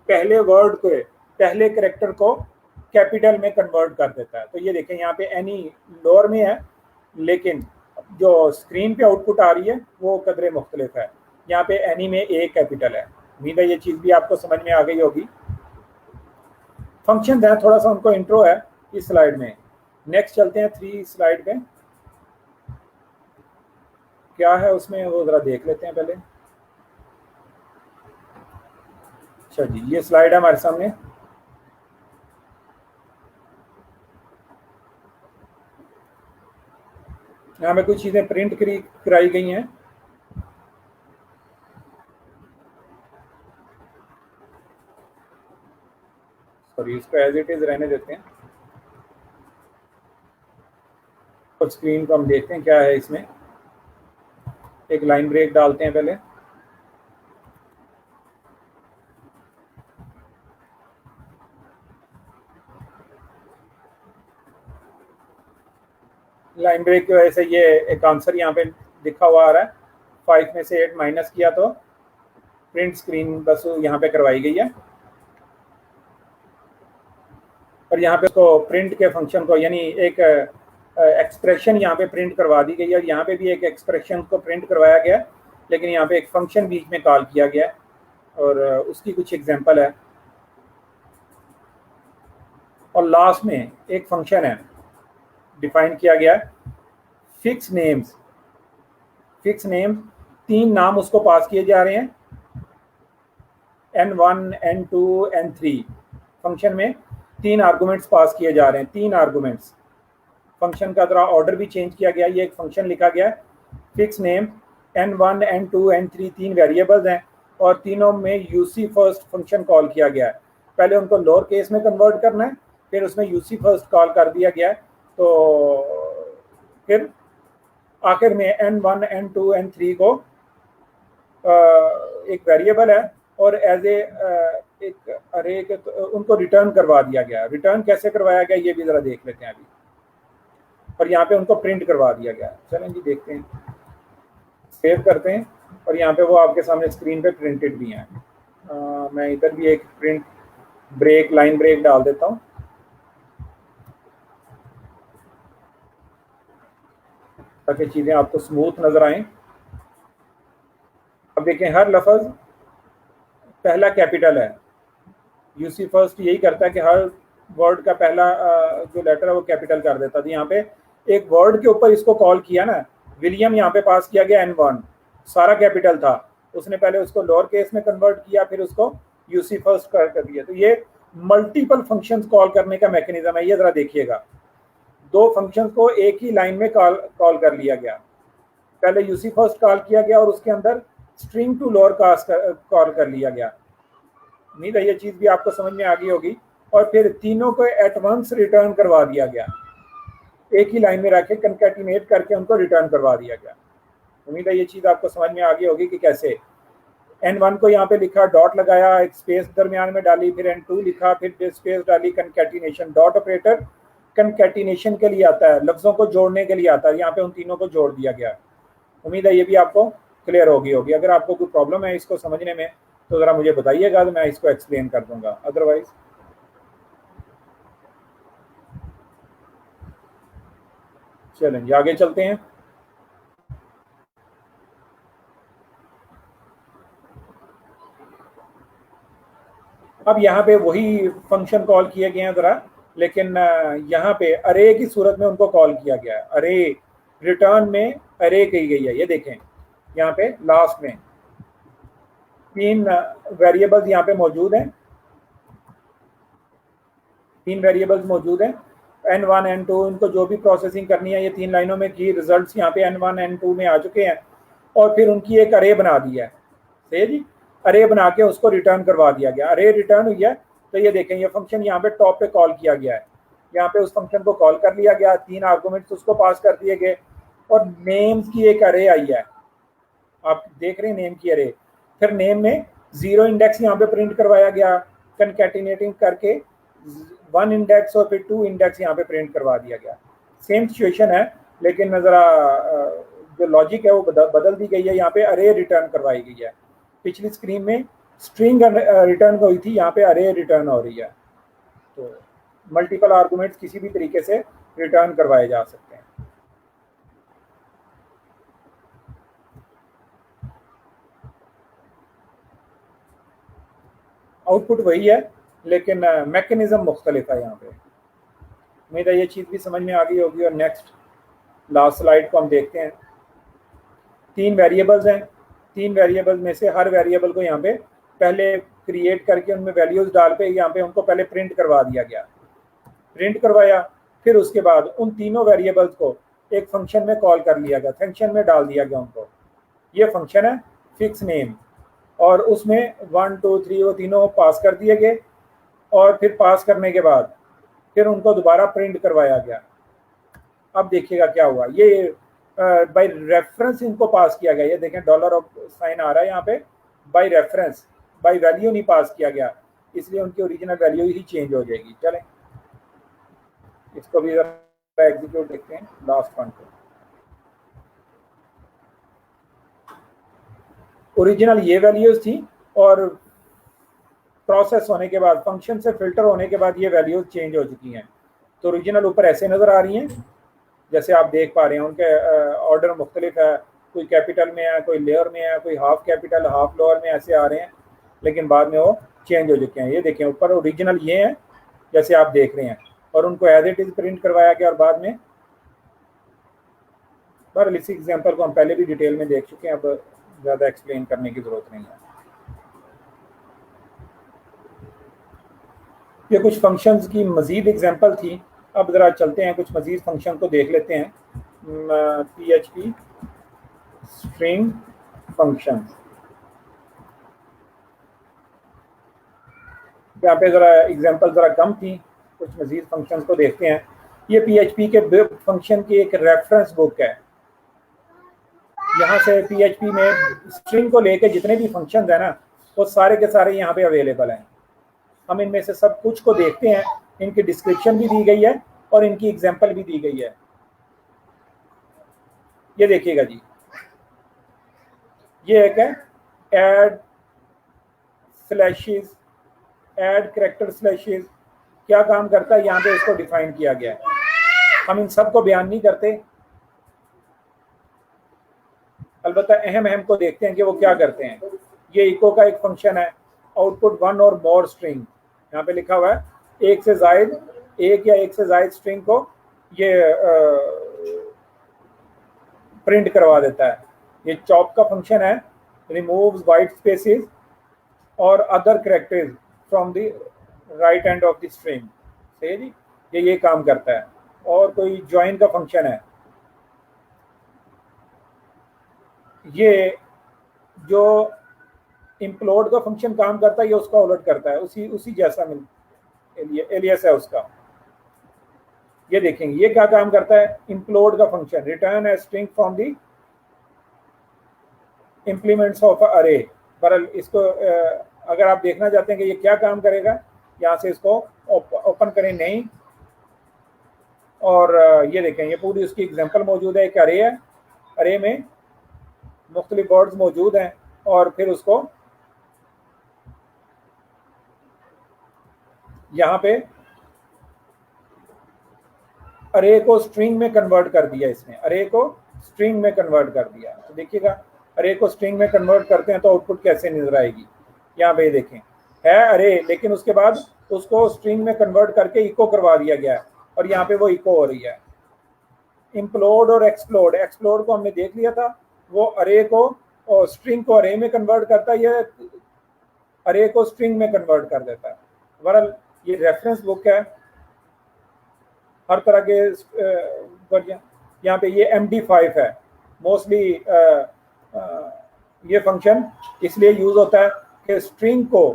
पहले वर्ड को, पहले कैरेक्टर को कैपिटल में कन्वर्ट कर देता है। तो ये देखें यहाँ पे एनी लोअर में है, लेकिन जो स्क्रीन पे आउटपुट आ रही है वो कदरे मुख्तलिफ है। यहाँ पे एनी में ए कैपिटल है। उम्मीद है ये चीज़ भी आपको समझ में आ गई होगी। फंक्शन है, थोड़ा सा उनको इंट्रो है इस स्लाइड में। नेक्स्ट चलते हैं 3 स्लाइड पे, क्या है उसमें वो ज़रा देख लेते हैं पहले। अच्छा जी, ये स्लाइड है हमारे सामने। यहाँ पे कुछ चीज़ें प्रिंट कराई गई हैं। सॉरी, इसको एज इट इज रहने देते हैं और स्क्रीन को हम देखते हैं क्या है इसमें। एक लाइन ब्रेक डालते हैं पहले। लाइन ब्रेक की वजह से ये एक आंसर यहाँ पे लिखा हुआ आ रहा है। 5 में से 8 माइनस किया तो प्रिंट स्क्रीन बस यहाँ पे करवाई गई है। और यहाँ पे उसको प्रिंट के फंक्शन को, यानी एक एक्सप्रेशन यहाँ पे प्रिंट करवा दी गई है, और यहाँ पे भी एक एक्सप्रेशन को प्रिंट करवाया गया है, लेकिन यहाँ पे एक फंक्शन बीच में कॉल किया गया है और उसकी कुछ एग्जांपल है। और लास्ट में एक फंक्शन है डिफाइन किया गया है, फिक्स नेम्स। फिक्स नेम्स, 3 नाम उसको पास किए जा रहे हैं, N1, N2, N3। फंक्शन में 3 आर्गुमेंट्स पास किए जा रहे हैं, 3 आर्गुमेंट्स। फंक्शन का जरा ऑर्डर भी चेंज किया गया। ये एक फंक्शन लिखा गया है fix name, N1, N2, N3 3 variables हैं और तीनों में यूसी फर्स्ट फंक्शन कॉल किया गया है। पहले उनको लोअर केस में कन्वर्ट करना है, फिर उसमें यूसी फर्स्ट कॉल कर दिया गया है। तो फिर आखिर में N1, N2, N3 को एक वेरिएबल है और एज ए एक अरे के उनको रिटर्न करवा दिया गया। रिटर्न कैसे करवाया गया ये भी ज़रा देख लेते हैं अभी। और यहाँ पे उनको प्रिंट करवा दिया गया। चलें जी देखते हैं, सेव करते हैं और यहाँ पे वो आपके सामने स्क्रीन पे प्रिंटेड भी हैं। मैं इधर भी एक प्रिंट ब्रेक, लाइन ब्रेक डाल देता हूँ ताकि चीज़ें आपको स्मूथ नज़र आएँ। अब देखें, हर लफ्ज़ पहला कैपिटल है। यूसी फर्स्ट यही करता है कि हर वर्ड का पहला जो लेटर है वो कैपिटल कर देता था। यहाँ पे एक वर्ड के ऊपर इसको कॉल किया ना, विलियम यहाँ पे पास किया गया N1, सारा कैपिटल था। उसने पहले उसको लोअर केस में कन्वर्ट किया, फिर उसको यूसी फर्स्ट कर दिया। तो ये मल्टीपल फंक्शंस कॉल करने का मैकेनिज्म है। ये जरा देखिएगा, 2 फंक्शंस को एक ही लाइन में कॉल कर लिया गया। पहले यूसी फर्स्ट कॉल किया गया और उसके अंदर string to lower cast call कर लिया गया। उम्मीद है ये चीज़ भी आपको समझ में आ गई होगी। और फिर तीनों को एट वंस रिटर्न करवा दिया गया, एक ही लाइन में रख के कंकैटिनेट करके उनको रिटर्न करवा दिया गया। उम्मीद है ये चीज़ आपको समझ में आ गई होगी कि कैसे N1 को यहाँ पे लिखा, डॉट लगाया, एक स्पेस दरमियान में डाली, फिर N2 लिखा, फिर स्पेस डाली, कंकैटिनेशन। डॉट ऑपरेटर कंकैटिनेशन के लिए आता है, लफ्ज़ों को जोड़ने के लिए आता है। यहाँ पे उन तीनों को जोड़ दिया गया। उम्मीद है ये भी आपको क्लियर होगी। अगर आपको कोई प्रॉब्लम है इसको समझने में तो ज़रा मुझे बताइएगा, तो मैं इसको एक्सप्लेन कर दूंगा। अदरवाइज चलें आगे चलते हैं। अब यहाँ पे वही फंक्शन कॉल किए गए हैं ज़रा, लेकिन यहाँ पे अरे की सूरत में उनको कॉल किया गया है। अरे रिटर्न में अरे कही गई है। ये देखें यहाँ पे लास्ट में तीन वेरिएबल्स यहाँ पे मौजूद हैं, तीन वेरिएबल्स मौजूद हैं n1 n2, इनको जो भी प्रोसेसिंग करनी है ये तीन लाइनों में की, रिजल्ट्स यहाँ पे n1 n2 में आ चुके हैं और फिर उनकी एक अरे बना दी है। सही जी, अरे बना के उसको रिटर्न करवा दिया गया, अरे रिटर्न हुई है। तो ये देखें ये फंक्शन यहाँ पे टॉप पे कॉल किया गया है, यहाँ पे उस फंक्शन को कॉल कर लिया गया, तीन आर्गुमेंट्स उसको पास कर दिए गए और नेम्स की एक अरे आई है, आप देख रहे हैं नेम की अरे। फिर नेम में 0 इंडेक्स यहाँ पे प्रिंट करवाया गया, कनकैटिनेटिंग करके 1 इंडेक्स और फिर 2 इंडेक्स यहाँ पे प्रिंट करवा दिया गया। सेम सिचुएशन है, लेकिन ज़रा जो लॉजिक है वो बदल दी गई है, यहाँ पे अरे रिटर्न करवाई गई है। पिछली स्क्रीन में स्ट्रिंग रिटर्न हुई थी, यहाँ पे अरे रिटर्न हो रही है। तो मल्टीपल आर्गुमेंट्स किसी भी तरीके से रिटर्न करवाए जा सकते हैं। आउटपुट वही है लेकिन मैकेनिज्म मुख्तलिफ है यहाँ पे। उम्मीद है ये चीज़ भी समझ में आ गई होगी। और नेक्स्ट लास्ट स्लाइड को हम देखते हैं। तीन वेरिएबल्स हैं, तीन वेरिएबल्स में से हर वेरिएबल को यहाँ पे पहले क्रिएट करके उनमें वैल्यूज डाल पे यहाँ पे उनको पहले प्रिंट करवा दिया गया, प्रिंट करवाया, फिर उसके बाद उन तीनों वेरिएबल्स को एक फंक्शन में कॉल कर लिया गया, फंक्शन में डाल दिया गया उनको। ये फंक्शन है फिक्स नेम और उसमें 1 2 3 वो तीनों पास कर दिए गए और फिर पास करने के बाद फिर उनको दोबारा प्रिंट करवाया गया। अब देखिएगा क्या हुआ, ये बाय रेफरेंस इनको पास किया गया। ये देखें डॉलर साइन आ रहा है यहाँ पे, बाय रेफरेंस, बाय वैल्यू नहीं पास किया गया, इसलिए उनकी ओरिजिनल वैल्यू ही चेंज हो जाएगी। चलें इसको भी जरा एग्जीक्यूट देखते हैं लास्ट वन को। ओरिजिनल ये वैल्यूज थी और प्रोसेस होने के बाद, फंक्शन से फिल्टर होने के बाद ये वैल्यूज चेंज हो चुकी हैं। तो ओरिजिनल ऊपर ऐसे नज़र आ रही हैं जैसे आप देख पा रहे हैं, उनके ऑर्डर मुख्तलिफ है, कोई कैपिटल में है, कोई लेयर में है, कोई हाफ कैपिटल हाफ लोअर में ऐसे आ रहे हैं, लेकिन बाद में वो चेंज हो चुके हैं। ये देखें ऊपर ओरिजिनल ये हैं जैसे आप देख रहे हैं और उनको एज इट इज़ प्रिंट करवाया गया और बाद में पर इसी एग्जाम्पल को हम पहले भी डिटेल में देख चुके हैं, अब ज़्यादा एक्सप्लेन करने की ज़रूरत नहीं है। ये कुछ फंक्शंस की मज़ीद एग्जांपल थी। अब ज़रा चलते हैं कुछ मज़ीद फंक्शन को देख लेते हैं। PHP स्ट्रिंग फंक्शन, यहाँ पे ज़रा एग्जांपल ज़रा कम थी, कुछ मज़ीद फंक्शंस को देखते हैं। ये PHP के फंक्शन की एक रेफरेंस बुक है। यहाँ से PHP में स्ट्रिंग को लेके जितने भी फंक्शंस हैं ना वो सारे के सारे यहाँ पे अवेलेबल हैं। हम इनमें से सब कुछ को देखते हैं, इनकी डिस्क्रिप्शन भी दी गई है और इनकी एग्जांपल भी दी गई है। ये देखिएगा जी, ये एक है add slashes, add character slashes, क्या काम करता है यहाँ पे इसको डिफाइन किया गया है। हम इन सब को बयान नहीं करते, अलबत्ता अहम को देखते हैं कि वो क्या करते हैं। ये इको का एक फंक्शन है, आउटपुट 1 और मोर स्ट्रिंग, यहाँ पे लिखा हुआ है एक से जायद, एक या एक से जायद स्ट्रिंग को ये प्रिंट करवा देता है। ये चॉप का फंक्शन है, रिमूव्स वाइट स्पेसेस और other characters from the right end of the string. सही जी, ये काम करता है। और कोई ज्वाइन का फंक्शन है, ये जो इम्प्लोड का फंक्शन काम करता है ये उसका उलट करता है, उसी जैसा एलियस है उसका। ये देखेंगे ये क्या काम करता है, इम्प्लोड का function return a string from the implements of अरे। पर इसको अगर आप देखना चाहते हैं कि ये क्या काम करेगा, यहाँ से इसको ओपन करें नहीं, और ये देखें ये पूरी उसकी एग्जांपल मौजूद है। एक अरे है, अरे में मुख्तलिफ वर्ड्स मौजूद हैं और फिर उसको यहाँ पे अरे को स्ट्रिंग में कन्वर्ट कर दिया, इसने अरे को स्ट्रिंग में कन्वर्ट कर दिया। तो देखिएगा अरे को स्ट्रिंग में कन्वर्ट करते हैं तो आउटपुट कैसे नजर आएगी। यहाँ पे देखें है अरे, लेकिन उसके बाद उसको स्ट्रिंग में कन्वर्ट करके इको करवा दिया गया है और यहाँ पे वो इको हो रही है। इम्प्लोड और एक्सप्लोड, एक्सप्लोड को हमने देख लिया था, वो अरे को और स्ट्रिंग को अरे में कन्वर्ट करता है, ये अरे को स्ट्रिंग में कन्वर्ट कर देता है। बहरहाल ये रेफरेंस बुक है, हर तरह के वर्जन। यहाँ पे ये MD5 है मोस्टली। ये फंक्शन इसलिए यूज होता है कि स्ट्रिंग को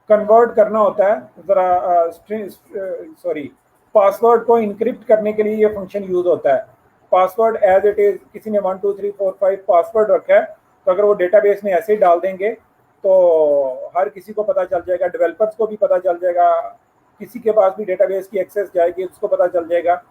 कन्वर्ट करना होता है, जरा सॉरी पासवर्ड को इनक्रिप्ट करने के लिए ये फंक्शन यूज होता है। पासवर्ड एज इट इज, किसी ने 1 2 3 4 5 पासवर्ड रखा है, तो अगर वो डेटाबेस में ऐसे ही डाल देंगे तो हर किसी को पता चल जाएगा, डेवलपर्स को भी पता चल जाएगा, किसी के पास भी डेटाबेस की एक्सेस जाएगी उसको पता चल जाएगा,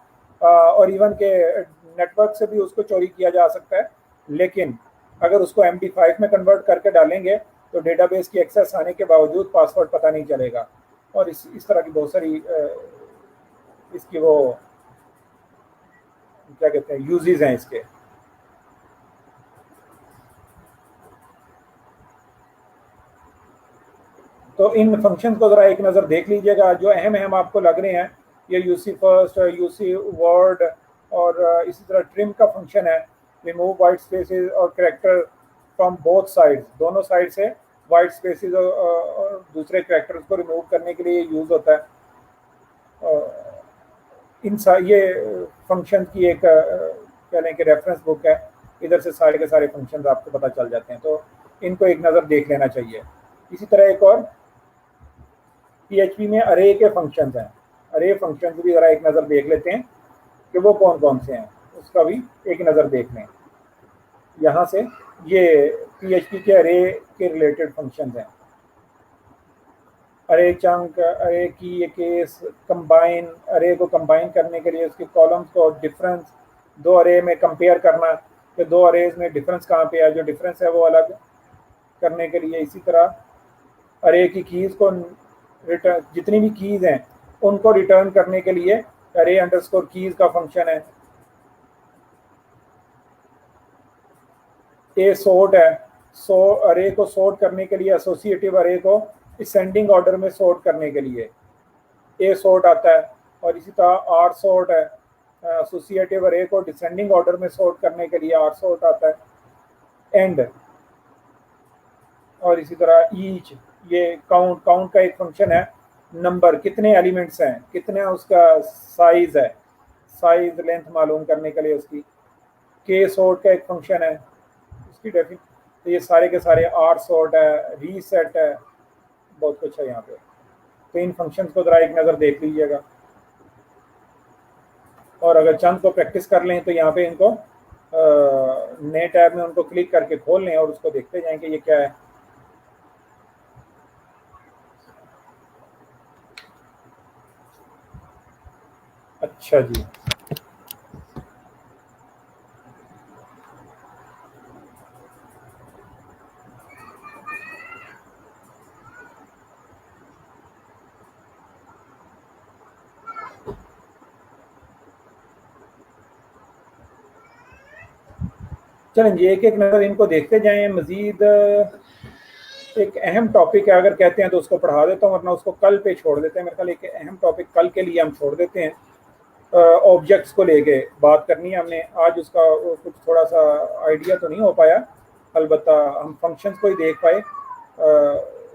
और इवन के नेटवर्क से भी उसको चोरी किया जा सकता है। लेकिन अगर उसको MD5 में कन्वर्ट करके डालेंगे तो डेटाबेस की एक्सेस आने के बावजूद पासवर्ड पता नहीं चलेगा। और इस तरह की बहुत सारी इसकी वो क्या कहते हैं यूजेस हैं इसके। तो इन फंक्शन को जरा एक नज़र देख लीजिएगा, जो अहम आपको लग रहे हैं। ये यूसी फर्स्ट, यूसी वर्ड, और इसी तरह ट्रिम का फंक्शन है, रिमूव वाइट स्पेसेस और करेक्टर फ्रॉम बोथ साइड्स, दोनों साइड से वाइट स्पेसेस और दूसरे करेक्टर्स को रिमूव करने के लिए यूज होता है। ये फंक्शन की एक कह लें कि रेफरेंस बुक है, इधर से सारे के सारे फंक्शंस आपको पता चल जाते हैं, तो इनको एक नज़र देख लेना चाहिए। इसी तरह एक और PHP में अरे के फंक्शंस हैं, अरे फंक्शंस भी ज़रा एक नज़र देख लेते हैं कि वो कौन कौन से हैं, उसका भी एक नज़र देख लें। यहाँ से ये PHP के अरे के रिलेटेड फंक्शंस हैं। अरे चंक, अरे की ये केस, कंबाइन, अरे को कंबाइन करने के लिए उसके कॉलम्स को डिफरेंस, दो अरे में कंपेयर करना कि दो अरेज में डिफरेंस कहाँ पे है, जो डिफरेंस है वो अलग करने के लिए। इसी तरह अरे की कीज़ को रिटर्न, जितनी भी कीज़ हैं उनको रिटर्न करने के लिए अरे अंडरस्कोर कीज़ का फंक्शन है। ए सॉर्ट है, अरे को सॉर्ट करने के लिए, एसोसिएटिव अरे को असेंडिंग ऑर्डर में सॉर्ट करने के लिए ए सॉर्ट आता है। और इसी तरह आर सॉर्ट है, एसोसिएटिव अरे को डिसेंडिंग ऑर्डर में सॉर्ट करने के लिए आर सॉर्ट आता है। एंड, और इसी तरह ईच, ये काउंट का एक फंक्शन है, नंबर कितने एलिमेंट्स हैं, कितना उसका साइज है, साइज लेंथ मालूम करने के लिए उसकी। के सॉर्ट का एक फंक्शन है, उसकी डेफिन, तो ये सारे के सारे आर सॉर्ट है, रीसेट है, बहुत कुछ है यहाँ पे। तो इन फंक्शंस को जरा एक नज़र देख लीजिएगा, और अगर चंद को प्रैक्टिस कर लें तो यहाँ पे इनको नए टैब में उनको क्लिक करके खोल लें और उसको देखते जाएं कि ये क्या है। अच्छा जी, चलें जी, एक एक नज़र इनको देखते जाएं। मज़ीद एक अहम टॉपिक है, अगर कहते हैं तो उसको पढ़ा देता हूँ, वरना उसको कल पे छोड़ देते हैं। मेरे ख्याल एक अहम टॉपिक कल के लिए हम छोड़ देते हैं। ऑब्जेक्ट्स को लेके बात करनी है हमने आज, उसका कुछ थोड़ा सा आइडिया तो नहीं हो पाया, अलबत्ता हम फंक्शंस को ही देख पाए,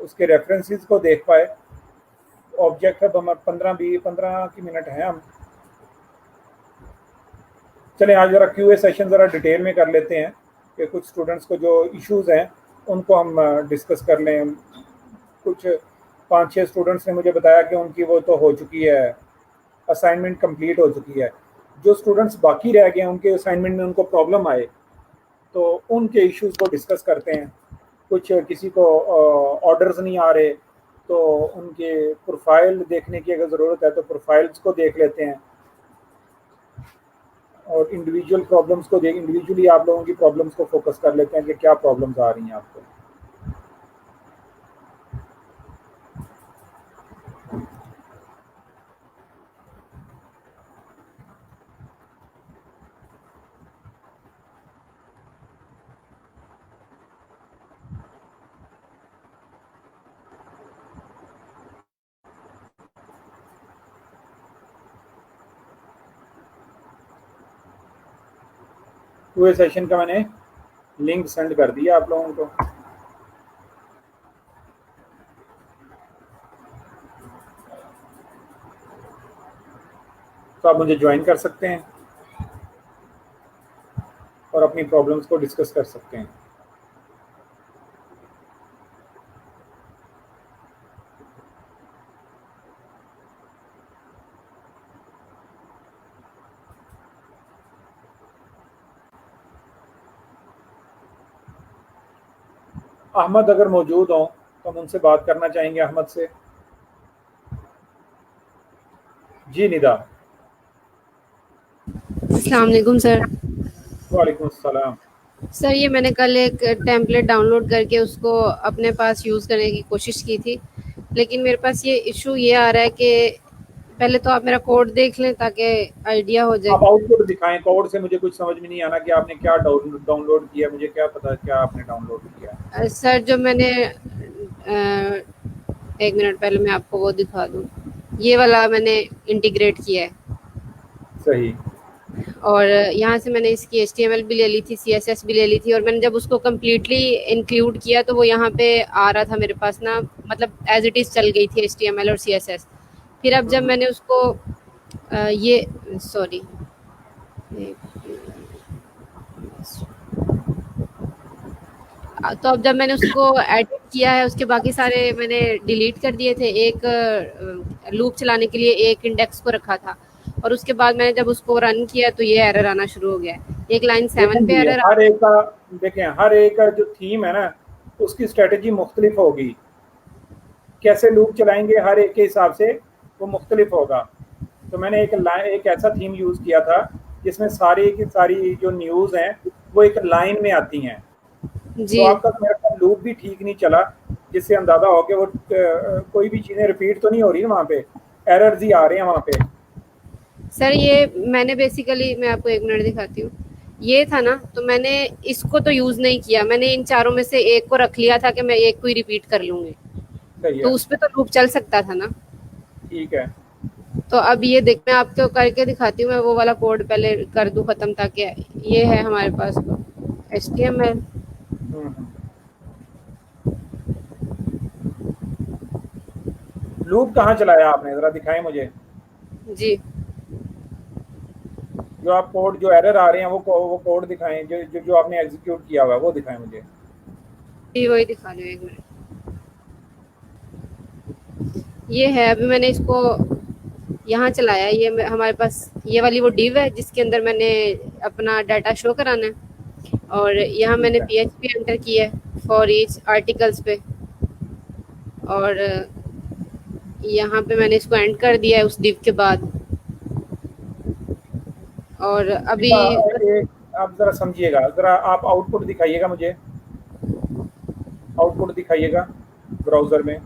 उसके रेफरेंसेस को देख पाए। ऑब्जेक्ट है तो हम 15 की मिनट हैं हम। चलें आज ज़रा QA सेशन ज़रा डिटेल में कर लेते हैं कि कुछ स्टूडेंट्स को जो इश्यूज़ हैं उनको हम डिस्कस कर लें। कुछ 5-6 स्टूडेंट्स ने मुझे बताया कि उनकी वो तो हो चुकी है, असाइनमेंट कंप्लीट हो चुकी है। जो स्टूडेंट्स बाकी रह गए हैं उनके असाइनमेंट में उनको प्रॉब्लम आए तो उनके इश्यूज़ को डिस्कस करते हैं। कुछ किसी को ऑर्डर्स नहीं आ रहे तो उनके प्रोफाइल देखने की अगर ज़रूरत है तो प्रोफाइल्स को देख लेते हैं, और इंडिविजुअल प्रॉब्लम्स को इंडिविजुअली आप लोगों की प्रॉब्लम्स को फोकस कर लेते हैं कि क्या प्रॉब्लम्स आ रही हैं आपको। QA सेशन का मैंने लिंक सेंड कर दिया आप लोगों को। तो आप मुझे ज्वाइन कर सकते हैं और अपनी प्रॉब्लम्स को डिस्कस कर सकते हैं। अहमद अगर मौजूद हों तो हम उनसे बात करना चाहेंगे, अहमद से। जी निदा। अस्सलाम वालेकुम सर। वालेकुम अस्सलाम। सर ये मैंने कल एक टेम्पलेट डाउनलोड करके उसको अपने पास यूज़ करने की कोशिश की थी, लेकिन मेरे पास ये इशू ये आ रहा है कि पहले तो आप मेरा कोड देख लें ताकि आइडिया हो जाए। आप आउटपुट दिखाएं, कोड से मुझे कुछ समझ में नहीं आना कि आपने क्या डाउनलोड किया, मुझे क्या पता क्या आपने डाउनलोड किया। सर जो मैंने एक मिनट पहले मैं आपको वो दिखा दूँ, ये वाला मैंने इंटीग्रेट किया है सही। और यहाँ से मैंने इसकी HTML भी ले ली थी, CSS भी ले ली थी, और मैंने जब उसको कम्प्लीटली इंक्लूड किया तो वो यहाँ पे आ रहा था मेरे पास ना, मतलब एज इट इज़ चल गई थी HTML और CSS। फिर अब जब मैंने उसको ये सॉरी तो अब जब मैंने उसको एडिट किया है, उसके बाकी सारे मैंने डिलीट कर दिए थे। एक लूप चलाने के लिए एक इंडेक्स को रखा था, और उसके बाद मैंने जब उसको रन किया तो ये एरर आना शुरू हो गया है। एक लाइन 7 पे एरर हर एक का देखें, हर एक का जो थीम है ना, उसकी स्ट्रेटेजी मुख्तलिफ होगी। कैसे लूप चलाएंगे हर एक के हिसाब से वो मुख्तलिफ होगा। तो मैंने एक ऐसा थीम यूज़ किया था जिसमें सारी की सारी जो न्यूज़ हैं वो एक लाइन में आती हैं। तो जी आपका तो मेरा ख्याल लूप भी ठीक नहीं चला, जिससे अंदाज़ा हो कि वो कोई भी चीज़ें रिपीट तो नहीं हो रही ना, वहाँ पे एरर्स ही आ रहे हैं वहाँ पे। सर ये मैंने बेसिकली, मैं आपको एक मिनट दिखाती हूँ, ये था ना, तो मैंने इसको तो यूज़ नहीं किया, मैंने इन चारों में से एक को रख लिया था कि मैं एक को ही रिपीट कर लूँगी, सही तो है। उस पर तो लूप चल सकता था ना। ठीक है। तो अब ये देख, मैं आपको करके दिखाती हूँ, मैं वो वाला कोड पहले कर दूँ ख़त्म, ताकि ये है हमारे पास HTML। हम्म। लूप कहाँ चलाया आपने, ज़रा दिखाएं मुझे। जी जो आप कोड, जो एरर आ रहे हैं वो कोड दिखाएं, जो आपने एग्जीक्यूट किया हुआ है वो दिखाएं मुझे। जी वही दिखा रही हूँ, एक मिनट। ये है, अभी मैंने इसको यहाँ चलाया है, ये हमारे पास ये वाली वो डिव है जिसके अंदर मैंने अपना डाटा शो कराना है, और यहाँ ठीक मैंने है। PHP एंटर किया है फॉर ईच आर्टिकल्स पे, और यहाँ पे मैंने इसको एंड कर दिया है उस डिव के बाद। और अभी इसका एक आप ज़रा समझिएगा, ज़रा आप आउटपुट दिखाइएगा मुझे, आउटपुट दिखाइएगा ब्राउज़र में।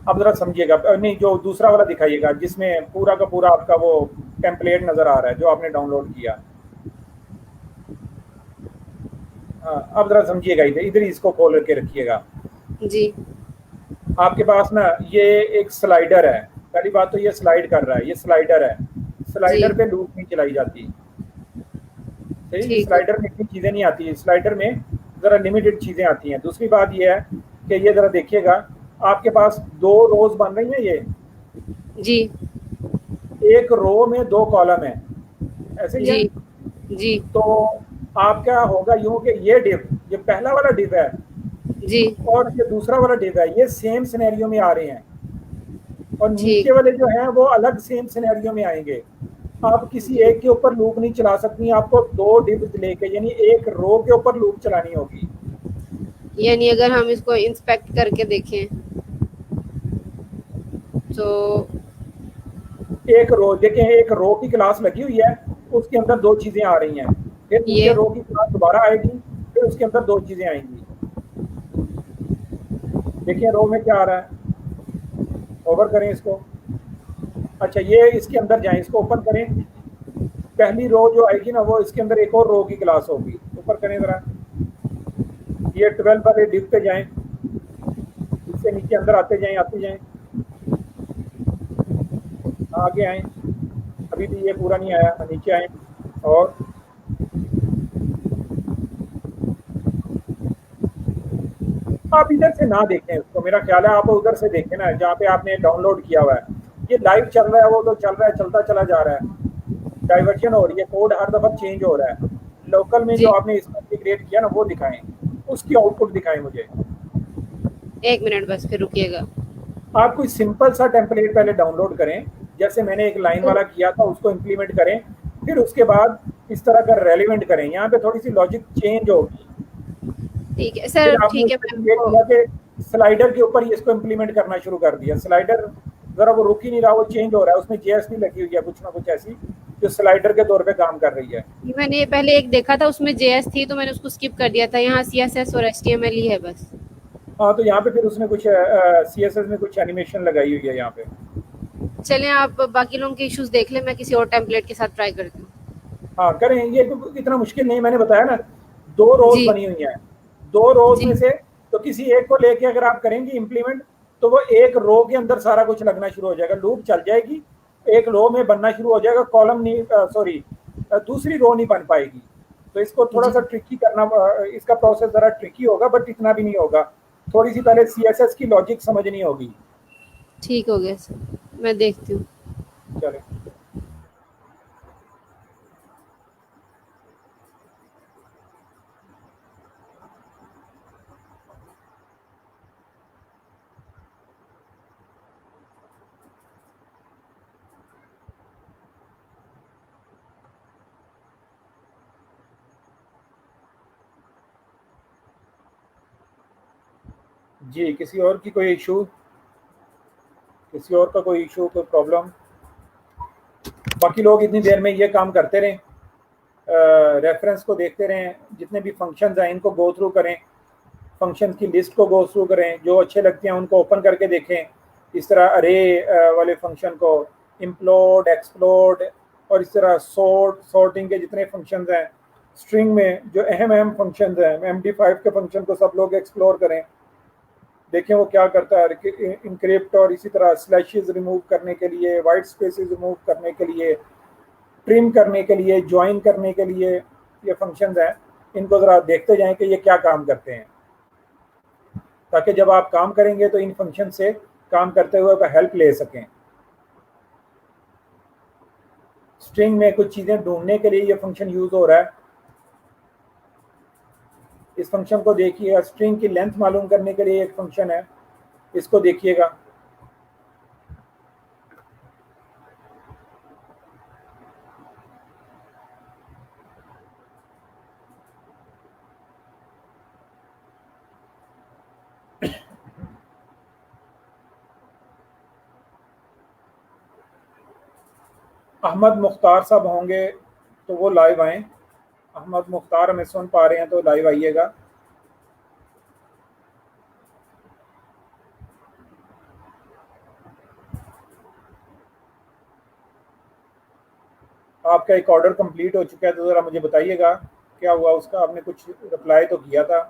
आप ज़रा समझिएगा, नहीं जो दूसरा वाला दिखाइएगा जिसमें पूरा का पूरा आपका वो टेम्पलेट नज़र आ रहा है जो आपने डाउनलोड किया। हाँ, अब ज़रा समझिएगा, इधर इधर इसको खोल के रखिएगा। जी आपके पास ना ये एक स्लाइडर है, पहली बात तो ये स्लाइड कर रहा है, ये स्लाइडर है, जी स्लाइडर पे लूप नहीं चलाई जाती। सही, ठीक है। स्लाइडर में इतनी चीज़ें नहीं आती, स्लाइडर में ज़रा लिमिटेड चीज़ें आती हैं। दूसरी बात ये है कि ये ज़रा देखिएगा, आपके पास दो रोज बन रही हैं, ये जी एक रो में दो कॉलम है, ऐसे ही है। जी जी तो आपका होगा यूं कि ये डिव, ये पहला वाला डिव है जी और ये दूसरा वाला डिव है, ये सेम सिनेरियो में आ रहे हैं, और ठीक। नीचे वाले जो हैं वो अलग सेम सिनेरियो में आएंगे। आप किसी एक के ऊपर लूप नहीं चला सकती, आपको दो डिव लेके, यानी एक रो के ऊपर लूप चलानी होगी। यानी अगर हम इसको इंस्पेक्ट करके देखें तो एक रो देखें, एक रो की क्लास लगी हुई है, उसके अंदर दो चीजें आ रही हैं, फिर नीचे ये रो की क्लास दोबारा आएगी, फिर उसके अंदर दो चीजें आएंगी। देखिए रो में क्या आ रहा है, ओवर करें इसको। अच्छा ये इसके अंदर जाएं, इसको ओपन करें, पहली रो जो आएगी ना वो इसके अंदर एक और रो की क्लास होगी। ऊपर करें जरा, ये 12 वाले डिव पे जाएं, इससे नीचे अंदर आते जाएं, आते जाएं, आगे आए, अभी भी ये पूरा नहीं आया, नीचे आए, और आप इधर से ना देखें उसको, मेरा ख्याल है आप उधर से देखें ना जहाँ पे आपने डाउनलोड किया हुआ है, ये लाइव चल रहा है, वो तो चल रहा है, चलता चला जा रहा है, डाइवर्जन हो रही है, कोड हर दफा चेंज हो रहा है। लोकल में जो जी, आपने इसमें इंटीग्रेट किया ना वो दिखाएं, उसकी आउटपुट दिखाएं मुझे। 1 मिनट बस, फिर रुकिएगा। आप कोई सिंपल सा टेम्पलेट पहले डाउनलोड करें, जैसे मैंने एक लाइन वाला किया था उसको इम्प्लीमेंट करें, फिर उसके बाद इस तरह का रेलिवेंट करें। यहाँ पे थोड़ी सी लॉजिक चेंज होगी। ठीक है फिर सर, आपने ठीक है, इसको मैं ये आपको किया कि स्लाइडर के ऊपर ही इसको इम्प्लीमेंट करना शुरू कर दिया। स्लाइडर जरा वो रुक ही नहीं रहा, वो चेंज हो रहा है, उसमें जेएसपी लगी हुई है कुछ ना कुछ ऐसी, जो स्लाइडर के तौर पे काम कर रही है। मैंने पहले एक देखा था, उसमें जेएस थी, तो मैंने उसको स्किप कर दिया था। यहाँ सीएसएस और एचटीएमएल ही है बस। हाँ, तो यहाँ पे फिर उसने कुछ सीएसएस में कुछ एनिमेशन लगाई हुई है यहाँ पे। चलें, आप बाकी लोगों के इश्यूज देख लें, मैं किसी और टेम्पलेट के साथ ट्राई करती हूँ। हाँ करें, ये तो इतना मुश्किल नहीं, मैंने बताया ना, 2 रोज जी, बनी हुई हैं। 2 रोज में जी, से तो किसी एक को लेके अगर आप करेंगे इम्प्लीमेंट, तो वो एक रो के अंदर सारा कुछ लगना शुरू हो जाएगा, लूप चल जाएगी, एक रो में बनना शुरू हो जाएगा, कॉलम नहीं, सॉरी, दूसरी रो नहीं बन पाएगी। तो इसको थोड़ा जी, सा ट्रिकी करना, इसका प्रोसेस जरा ट्रिकी होगा, बट इतना भी नहीं होगा। थोड़ी सी पहले सीएसएस की लॉजिक समझनी होगी। ठीक हो गया सर, मैं देखती हूँ। चले। जी, किसी और की कोई इशू, किसी और का कोई इशू, कोई प्रॉब्लम? बाकी लोग इतनी देर में ये काम करते रहें, रेफरेंस को देखते रहें, जितने भी फंक्शंस हैं इनको गो थ्रू करें, फंक्शन की लिस्ट को गो थ्रू करें, जो अच्छे लगते हैं उनको ओपन करके देखें। इस तरह अरे वाले फंक्शन को, इम्प्लोड, एक्सप्लोड, और इस तरह सॉर्टिंग के जितने फंक्शंस हैं, स्ट्रिंग में जो अहम अहम फंक्शंस हैं, MD5 के फंक्शन को सब लोग एक्सप्लोर करें, देखें वो क्या करता है। इनक्रिप्ट और इसी तरह स्लैशेस रिमूव करने के लिए, वाइट स्पेसेस रिमूव करने के लिए, ट्रिम करने के लिए, ज्वाइन करने के लिए ये फंक्शंस हैं। इनको ज़रा देखते जाएं कि ये क्या काम करते हैं, ताकि जब आप काम करेंगे तो इन फंक्शन से काम करते हुए हेल्प ले सकें। स्ट्रिंग में कुछ चीज़ें ढूंढने के लिए ये फंक्शन यूज़ हो रहा है। इस फंक्शन को देखिएगा, स्ट्रिंग की लेंथ मालूम करने के लिए एक फंक्शन है, इसको देखिएगा। अहमद मुख्तार साहब होंगे तो वो लाइव आएँ। अहमद मुख्तार हमें सुन पा रहे हैं तो लाइव आइएगा। आपका एक ऑर्डर कंप्लीट हो चुका है, तो ज़रा मुझे बताइएगा क्या हुआ उसका। आपने कुछ रिप्लाई तो किया था।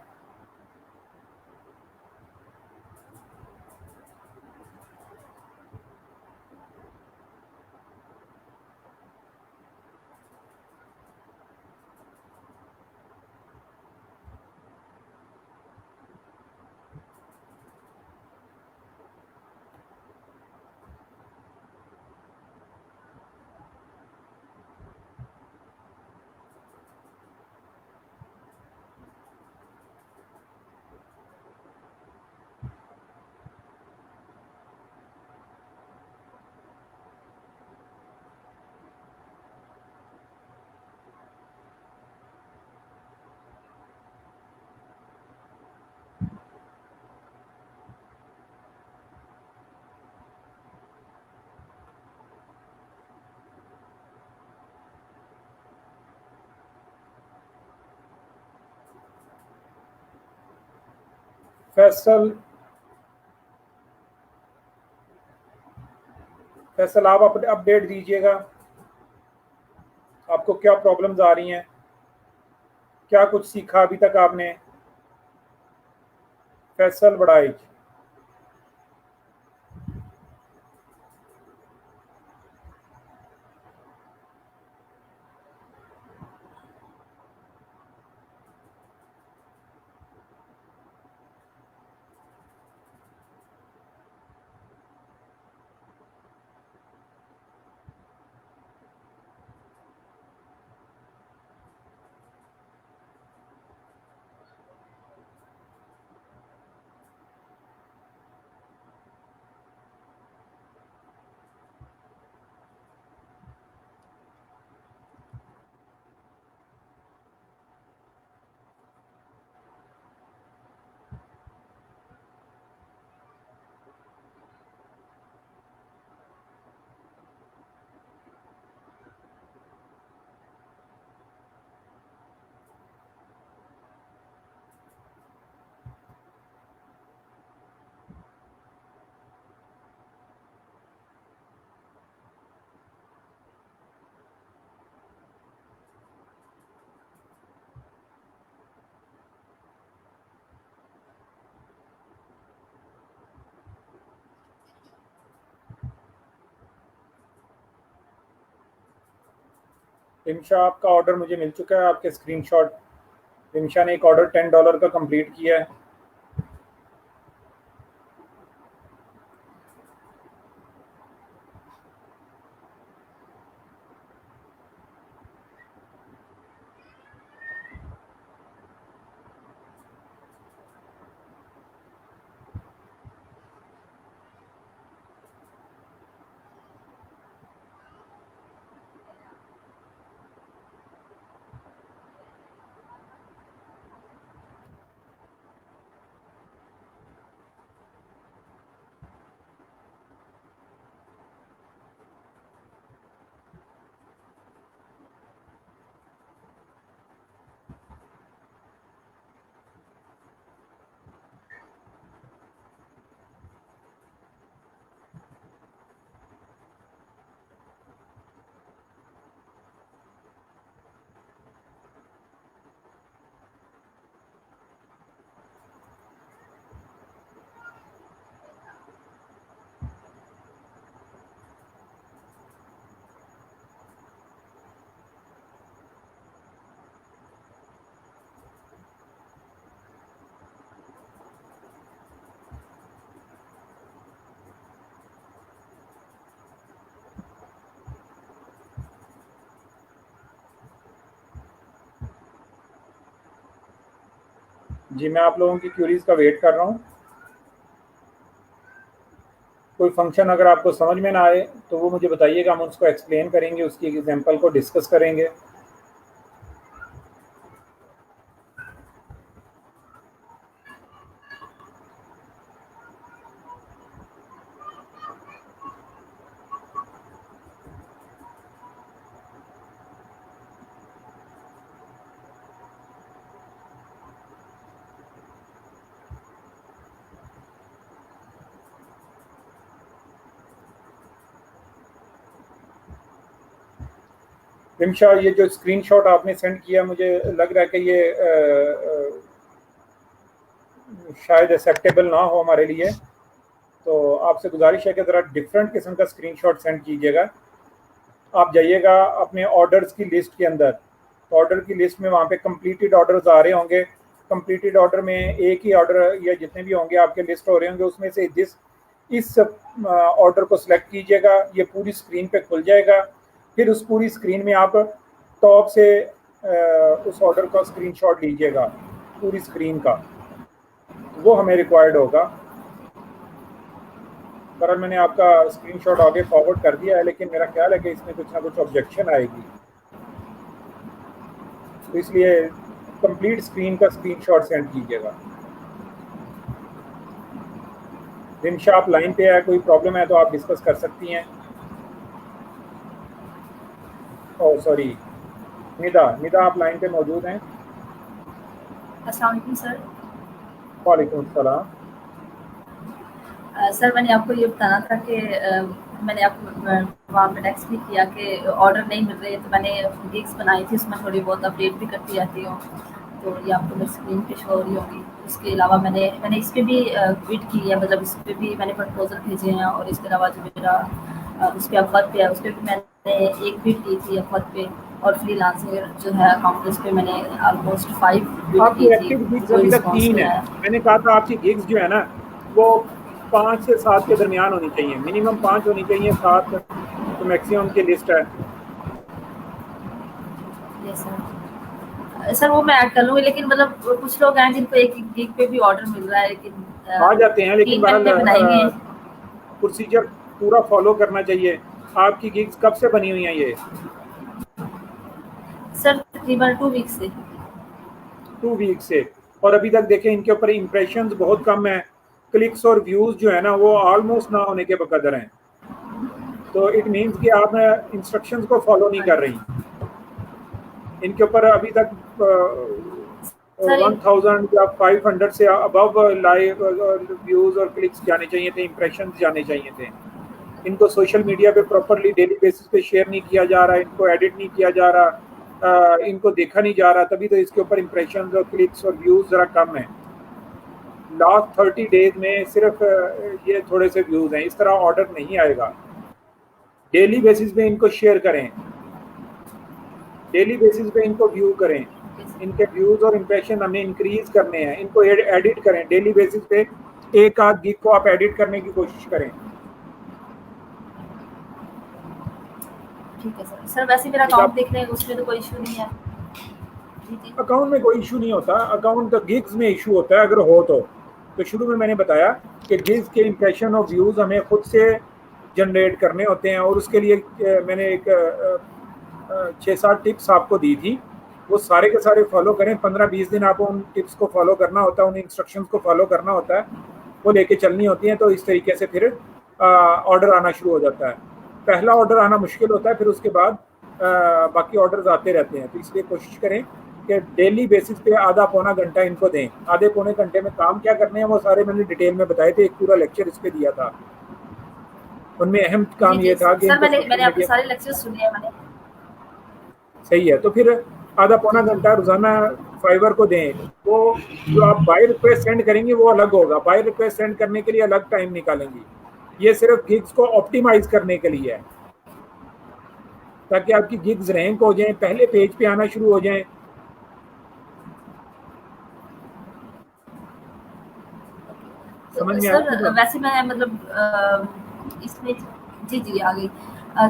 फैसल, फैसल आप अपडेट दीजिएगा, आपको क्या प्रॉब्लम्स आ रही हैं, क्या कुछ सीखा अभी तक आपने। फैसल बड़ाइच। रिमशा, आपका ऑर्डर मुझे मिल चुका है, आपके स्क्रीनशॉट। रिमशा ने एक ऑर्डर $10 का कंप्लीट किया है। जी, मैं आप लोगों की क्यूरीज का वेट कर रहा हूँ। कोई फंक्शन अगर आपको समझ में ना आए तो वो मुझे बताइएगा, हम उसको एक्सप्लेन करेंगे, उसकी एग्जांपल को डिस्कस करेंगे। रिमशा, ये जो स्क्रीनशॉट आपने सेंड किया, मुझे लग रहा है कि ये शायद एक्सेप्टेबल ना हो हमारे लिए, तो आपसे गुजारिश है कि ज़रा डिफरेंट किस्म का स्क्रीनशॉट सेंड कीजिएगा। आप जाइएगा अपने ऑर्डर्स की लिस्ट के अंदर, तो ऑर्डर की लिस्ट में वहाँ पे कंप्लीटेड ऑर्डर्स आ रहे होंगे। कंप्लीटेड ऑर्डर में एक ही ऑर्डर या जितने भी होंगे आपके लिस्ट हो रहे होंगे, उसमें से इस ऑर्डर को सिलेक्ट कीजिएगा, ये पूरी स्क्रीन पे खुल जाएगा। फिर उस पूरी स्क्रीन में आप टॉप से उस ऑर्डर का स्क्रीनशॉट लीजिएगा, पूरी स्क्रीन का, वो हमें रिक्वायर्ड होगा। बहरहाल मैंने आपका स्क्रीनशॉट आगे फॉरवर्ड कर दिया है, लेकिन मेरा ख्याल है कि इसमें कुछ ना कुछ ऑब्जेक्शन आएगी, तो इसलिए कंप्लीट स्क्रीन का स्क्रीनशॉट सेंड कीजिएगा। रिमशा, आप लाइन पे है, कोई प्रॉब्लम है तो आप डिस्कस कर सकती हैं। ओह सॉरी, निदा आप लाइन पे मौजूद हैं? अस्सलाम वालेकुम सर। वालेकुम सलाम। सर मैंने आपको ये बताना था कि मैंने आपको वहाँ पे टेक्स्ट भी किया कि ऑर्डर नहीं मिल रहे, तो मैंने गिग्स बनाई थी, उसमें थोड़ी बहुत अपडेट भी करती जाती हूँ, तो ये आपको मेरी स्क्रीन पे शो हो रही होगी। इसके अलावा मैंने इस पर भी ट्वीट की है, मतलब इस पर भी मैंने प्रपोजल भेजे हैं, और इसके अलावा जो मेरा उस पर अपवर्क पे है, उस पर भी मैंने एक ट्वीट की थी अपवर्क पे, और फ्रीलांसिंग जो है अकाउंट, उस पर मैंने ऑलमोस्ट 5 ट्वीट आपकी की थी, एक्टिव गिग्स कोई अभी तक रिस्पॉन्स 3 नहीं है। आया। मैंने कहा था आपकी गिग्स जो है ना, वो 5 से 7 के दरमियान होनी चाहिए, मिनिमम 5 होनी चाहिए, 7 तो मैक्सिमम की लिस्ट है। यस सर, वो मैं ऐड कर लूँगी, लेकिन मतलब कुछ लोग हैं जिनको एक गिग पे भी ऑर्डर मिल रहा है, लेकिन आ जाते हैं, लेकिन टीम मैंने बनाई हुई है। प्रोसीजर पूरा फॉलो करना चाहिए। आपकी गिग्स कब से बनी हुई हैं ये? सर तकरीबन 2 वीक से। 2 वीक से। और अभी तक देखें इनके ऊपर इम्प्रेशंस बहुत कम है, क्लिक्स और व्यूज जो है ना वो ऑलमोस्ट ना होने के बकदर हैं, तो इट मीन्स कि आप इंस्ट्रक्शंस को फॉलो नहीं कर रही। इनके ऊपर अभी तक 1000 या 500 से अबव लाइव व्यूज और क्लिक्स जाने चाहिए थे, इम्प्रेशन जाने चाहिए थे। इनको सोशल मीडिया पे प्रॉपरली डेली बेसिस पे शेयर नहीं किया जा रहा, इनको एडिट नहीं किया जा रहा, इनको देखा नहीं जा रहा, तभी तो इसके ऊपर इम्प्रेशन और क्लिक्स और व्यूज ज़रा कम है। लास्ट 30 डेज में सिर्फ ये थोड़े से व्यूज हैं, इस तरह ऑर्डर नहीं आएगा। डेली बेसिस पे इनको शेयर करें। डेली बेसिस पे इनको व्यू करें, इनके व्यूज और इम्प्रेशन हमें इंक्रीज करने हैं, इनको एडिट करें डेली बेसिस पे। एक आध गिग को आप एडिट करने की कोशिश करें। ठीक है सर। सर वैसे मेरा अकाउंट देख रहे हैं, उसमें तो कोई इशू नहीं है। अकाउंट में कोई इशू नहीं होता, अकाउंट तो गिग्स में इशू होता है अगर हो तो शुरू में मैंने बताया कि गिग्स के इंप्रेशन और व्यूज़ हमें खुद से जनरेट करने होते हैं, और उसके लिए मैंने एक 6-7 टिप्स आपको दी थी, वो सारे के सारे फॉलो करें। 15-20 दिन आपको उन टिप्स को फॉलो करना होता है, उन इंस्ट्रक्शंस को फॉलो करना होता है, वो लेके चलनी होती हैं। तो इस तरीके से फिर ऑर्डर आना शुरू हो जाता है। पहला ऑर्डर आना मुश्किल होता है, फिर उसके बाद बाकी ऑर्डर्स आते रहते हैं। तो इसलिए कोशिश करें कि डेली बेसिस पे आधा पौना घंटा इनको दें। आधे पौने घंटे में काम क्या करने हैं वो सारे मैंने डिटेल में बताए थे, एक पूरा लेक्चर इस पे दिया था। उनमें अहम काम ये था कि सर मैंने आपके सारे लेक्चर्स सुने हैं मैंने। सही है, तो फिर आधा पौना घंटा रोजाना फाइवर को दें। वो जो आप बाय रिक्वेस्ट सेंड करेंगे वो अलग होगा, बाय रिक्वेस्ट सेंड करने के लिए अलग टाइम निकालेंगी। ये सिर्फ गिग्स को ऑप्टिमाइज करने के लिए है, ताकि आपकी गिग्स रैंक हो जाएं, पहले पेज पे आना शुरू हो जाएं। समझ में सर वैसे मैं मतलब इसमें जी आ गई।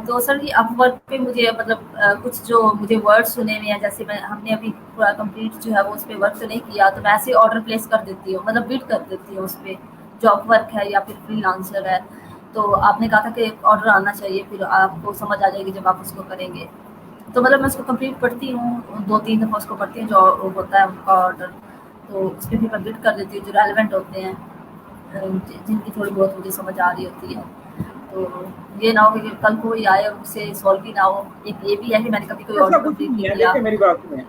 तो सर ये अपवर्क पे मुझे मतलब कुछ जो मुझे वर्ड सुने हुए हैं, जैसे हमने अभी पूरा कंप्लीट जो है वो उस पर वर्क तो नहीं किया, तो मैं ऐसे ऑर्डर प्लेस कर देती हूँ, मतलब बिड कर देती हूँ उस पर, जो अपवर्क है या फिर फ्रीलांसर है। तो आपने कहा था कि ऑर्डर आना चाहिए, फिर आपको समझ आ जाएगी जब आप उसको करेंगे। तो मतलब मैं उसको कंप्लीट पढ़ती हूँ, 2-3 दफ़ा उसको पढ़ती हूँ जो होता है उनका ऑर्डर, तो उस पर भी मैं बिड कर देती हूँ जो रेलिवेंट होते हैं, जिनकी थोड़ी बहुत मुझे समझ आ रही होती है। तो ये ना हो कि कल कोई आए और उससे सॉल्व भी ना हो। एक ये भी है कि मैंने कभी कोई ऑर्डर कंप्लीट नहीं किया। देखिए मेरी बात सुनें,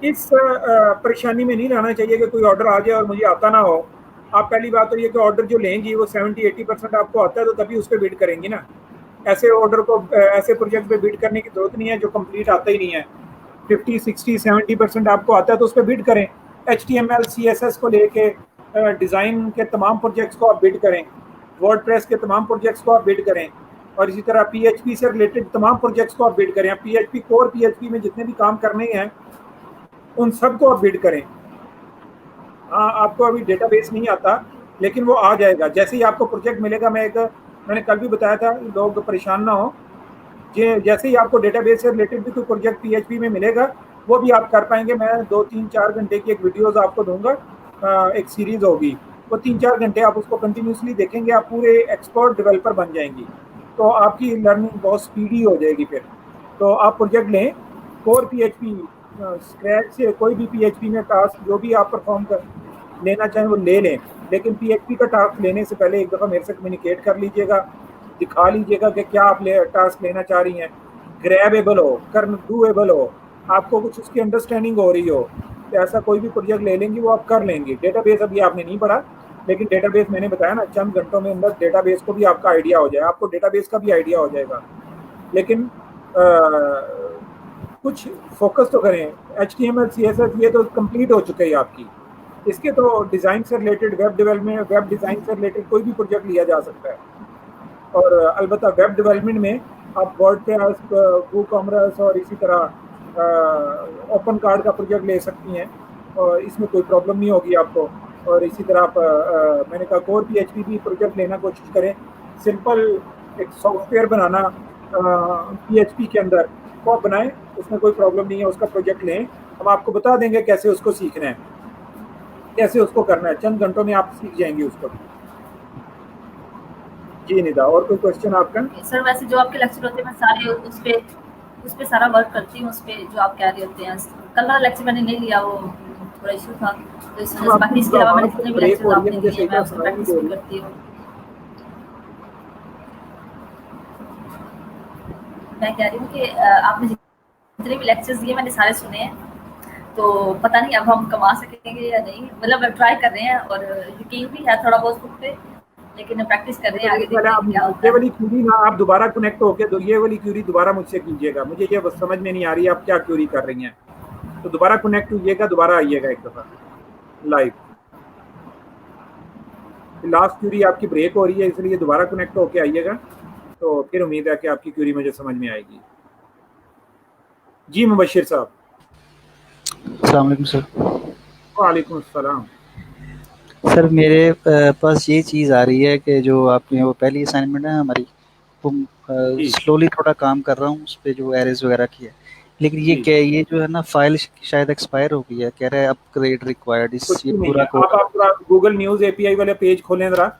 इस परेशानी में नहीं रहना चाहिए कि कोई ऑर्डर आ जाए और मुझे आता ना हो। आप पहली बात तो ये कि ऑर्डर जो लेंगी वो 70-80% आपको आता है, तो तभी उस पर बिड करेंगी ना। ऐसे ऑर्डर को, ऐसे प्रोजेक्ट पे बिड करने की जरूरत नहीं है जो कंप्लीट आता ही नहीं है। 50-60-70% आपको आता है तो उस पर बिड करें। HTML CSS को लेके डिज़ाइन के तमाम प्रोजेक्ट्स को आप बिड करें, वर्डप्रेस के तमाम प्रोजेक्ट्स को आप बिड करें, और इसी तरह PHP से रिलेटेड तमाम प्रोजेक्ट्स को आप बिड करें। PHP कोर PHP में जितने भी काम करने हैं उन सब को आप बिड करें। हाँ, आपको अभी डेटाबेस नहीं आता, लेकिन वो आ जाएगा जैसे ही आपको प्रोजेक्ट मिलेगा। मैंने कल भी बताया था, लोग परेशान ना हो, जैसे ही आपको डेटाबेस से रिलेटेड भी कोई प्रोजेक्ट PHP में मिलेगा वो भी आप कर पाएंगे। मैं 2-3-4 घंटे की एक वीडियोस आपको दूंगा, एक सीरीज होगी, वो 3-4 घंटे आप उसको कंटिन्यूसली देखेंगे, आप पूरे एक्सपर्ट डेवलपर बन जाएंगी। तो आपकी लर्निंग बहुत स्पीडी हो जाएगी। फिर तो आप प्रोजेक्ट लें, कोर PHP स्क्रैच से कोई भी PHP में टास्क जो भी आप परफॉर्म कर लेना चाहें वो ले लें, लेकिन PHP का टास्क लेने से पहले एक दफ़ा मेरे से कम्युनिकेट कर लीजिएगा, दिखा लीजिएगा कि क्या आप टास्क लेना चाह रही हैं, ग्रैबेबल हो, डूएबल हो, आपको कुछ उसकी अंडरस्टैंडिंग हो रही हो। तो ऐसा कोई भी प्रोजेक्ट ले लेंगे वो आप कर लेंगे। डेटाबेस अभी आपने नहीं पढ़ा, लेकिन डेटाबेस मैंने बताया ना, चंद घंटों में अंदर डेटाबेस को भी आपका आइडिया हो जाए, आपको डेटाबेस का भी आइडिया हो जाएगा। लेकिन कुछ फोकस तो करें। HTML CSS ये तो कंप्लीट हो चुके हैं आपकी, इसके तो डिज़ाइन से related, web development, web design से रिलेटेड कोई भी प्रोजेक्ट लिया जा सकता है। और अलबत्ता वेब डेवलपमेंट में आप वर्डप्रेस, वूकॉमर्स और इसी तरह ओपन कार्ड का प्रोजेक्ट ले सकती हैं, और इसमें कोई प्रॉब्लम नहीं होगी आपको। और इसी तरह आप मैंने कहा कोर PHP भी प्रोजेक्ट लेना कोशिश करें। सिंपल एक सॉफ्टवेयर बनाना PHP के अंदर वो आप बनाएं, उसमें कोई प्रॉब्लम नहीं है, उसका प्रोजेक्ट लें। हम आपको बता देंगे कैसे उसको सीखना है, कैसे उसको करना है, चंद घंटों में आप सीख जाएंगे उसको। जी निदा, और कोई क्वेश्चन आपका? सर वैसे जो आपके लेक्चर होते हैं मैं सारे उस पे सारा वर्क करती हूँ, उस पे जो आप कह रहे होते हैं। कल वाला लेक्चर मैंने नहीं लिया, वो थोड़ा इशू था, तो इस वजह से। बाकी इसके अलावा मैंने जितने भी लेक्चर आपने दिए मैं उसको प्रैक्टिस भी करती हूँ। मैं कह रही हूँ कि आपने जितने भी लेक्चर्स दिए मैंने सारे सुने हैं, तो पता नहीं अब हम कमा सकेंगे या नहीं। मतलब ट्राई कर रहे हैं और यकीन भी है थोड़ा बहुत खुद पे, लेकिन प्रैक्टिस कर रहे हैं, आगे देखते हैं क्या होता है। ये वाली क्यूरी ना आप दोबारा कनेक्ट होके ये वाली क्यूरी दोबारा मुझसे कीजिएगा, मुझे ये समझ में नहीं आ रही है आप क्या क्यूरी कर रही हैं, तो दोबारा कनेक्ट होइएगा, दोबारा आइएगा एक दफ़ा लाइव। लास्ट क्यूरी आपकी ब्रेक हो रही है, इसलिए दोबारा कनेक्ट होके आइएगा, तो फिर उम्मीद है कि आपकी क्यूरी मुझे समझ में आएगी। जी मुबशिर साहब। अस्सलाम वालेकुम सर। वालेकुम अस्सलाम। सर मेरे पास ये चीज़ आ रही है कि जो आपने वो पहली असाइनमेंट है हमारी, वो जी स्लोली थोड़ा काम कर रहा हूँ उस पे, जो एरर्स वगैरह की है। लेकिन ये जी क्या, ये जो है ना फाइल शायद एक्सपायर हो गई है, कह रहा है अपग्रेड रिक्वायर्ड, इस कुछ ये भी नहीं पूरा है। कोड। आप पूरा गूगल न्यूज़ एपीआई वाले पेज खोलें ज़रा।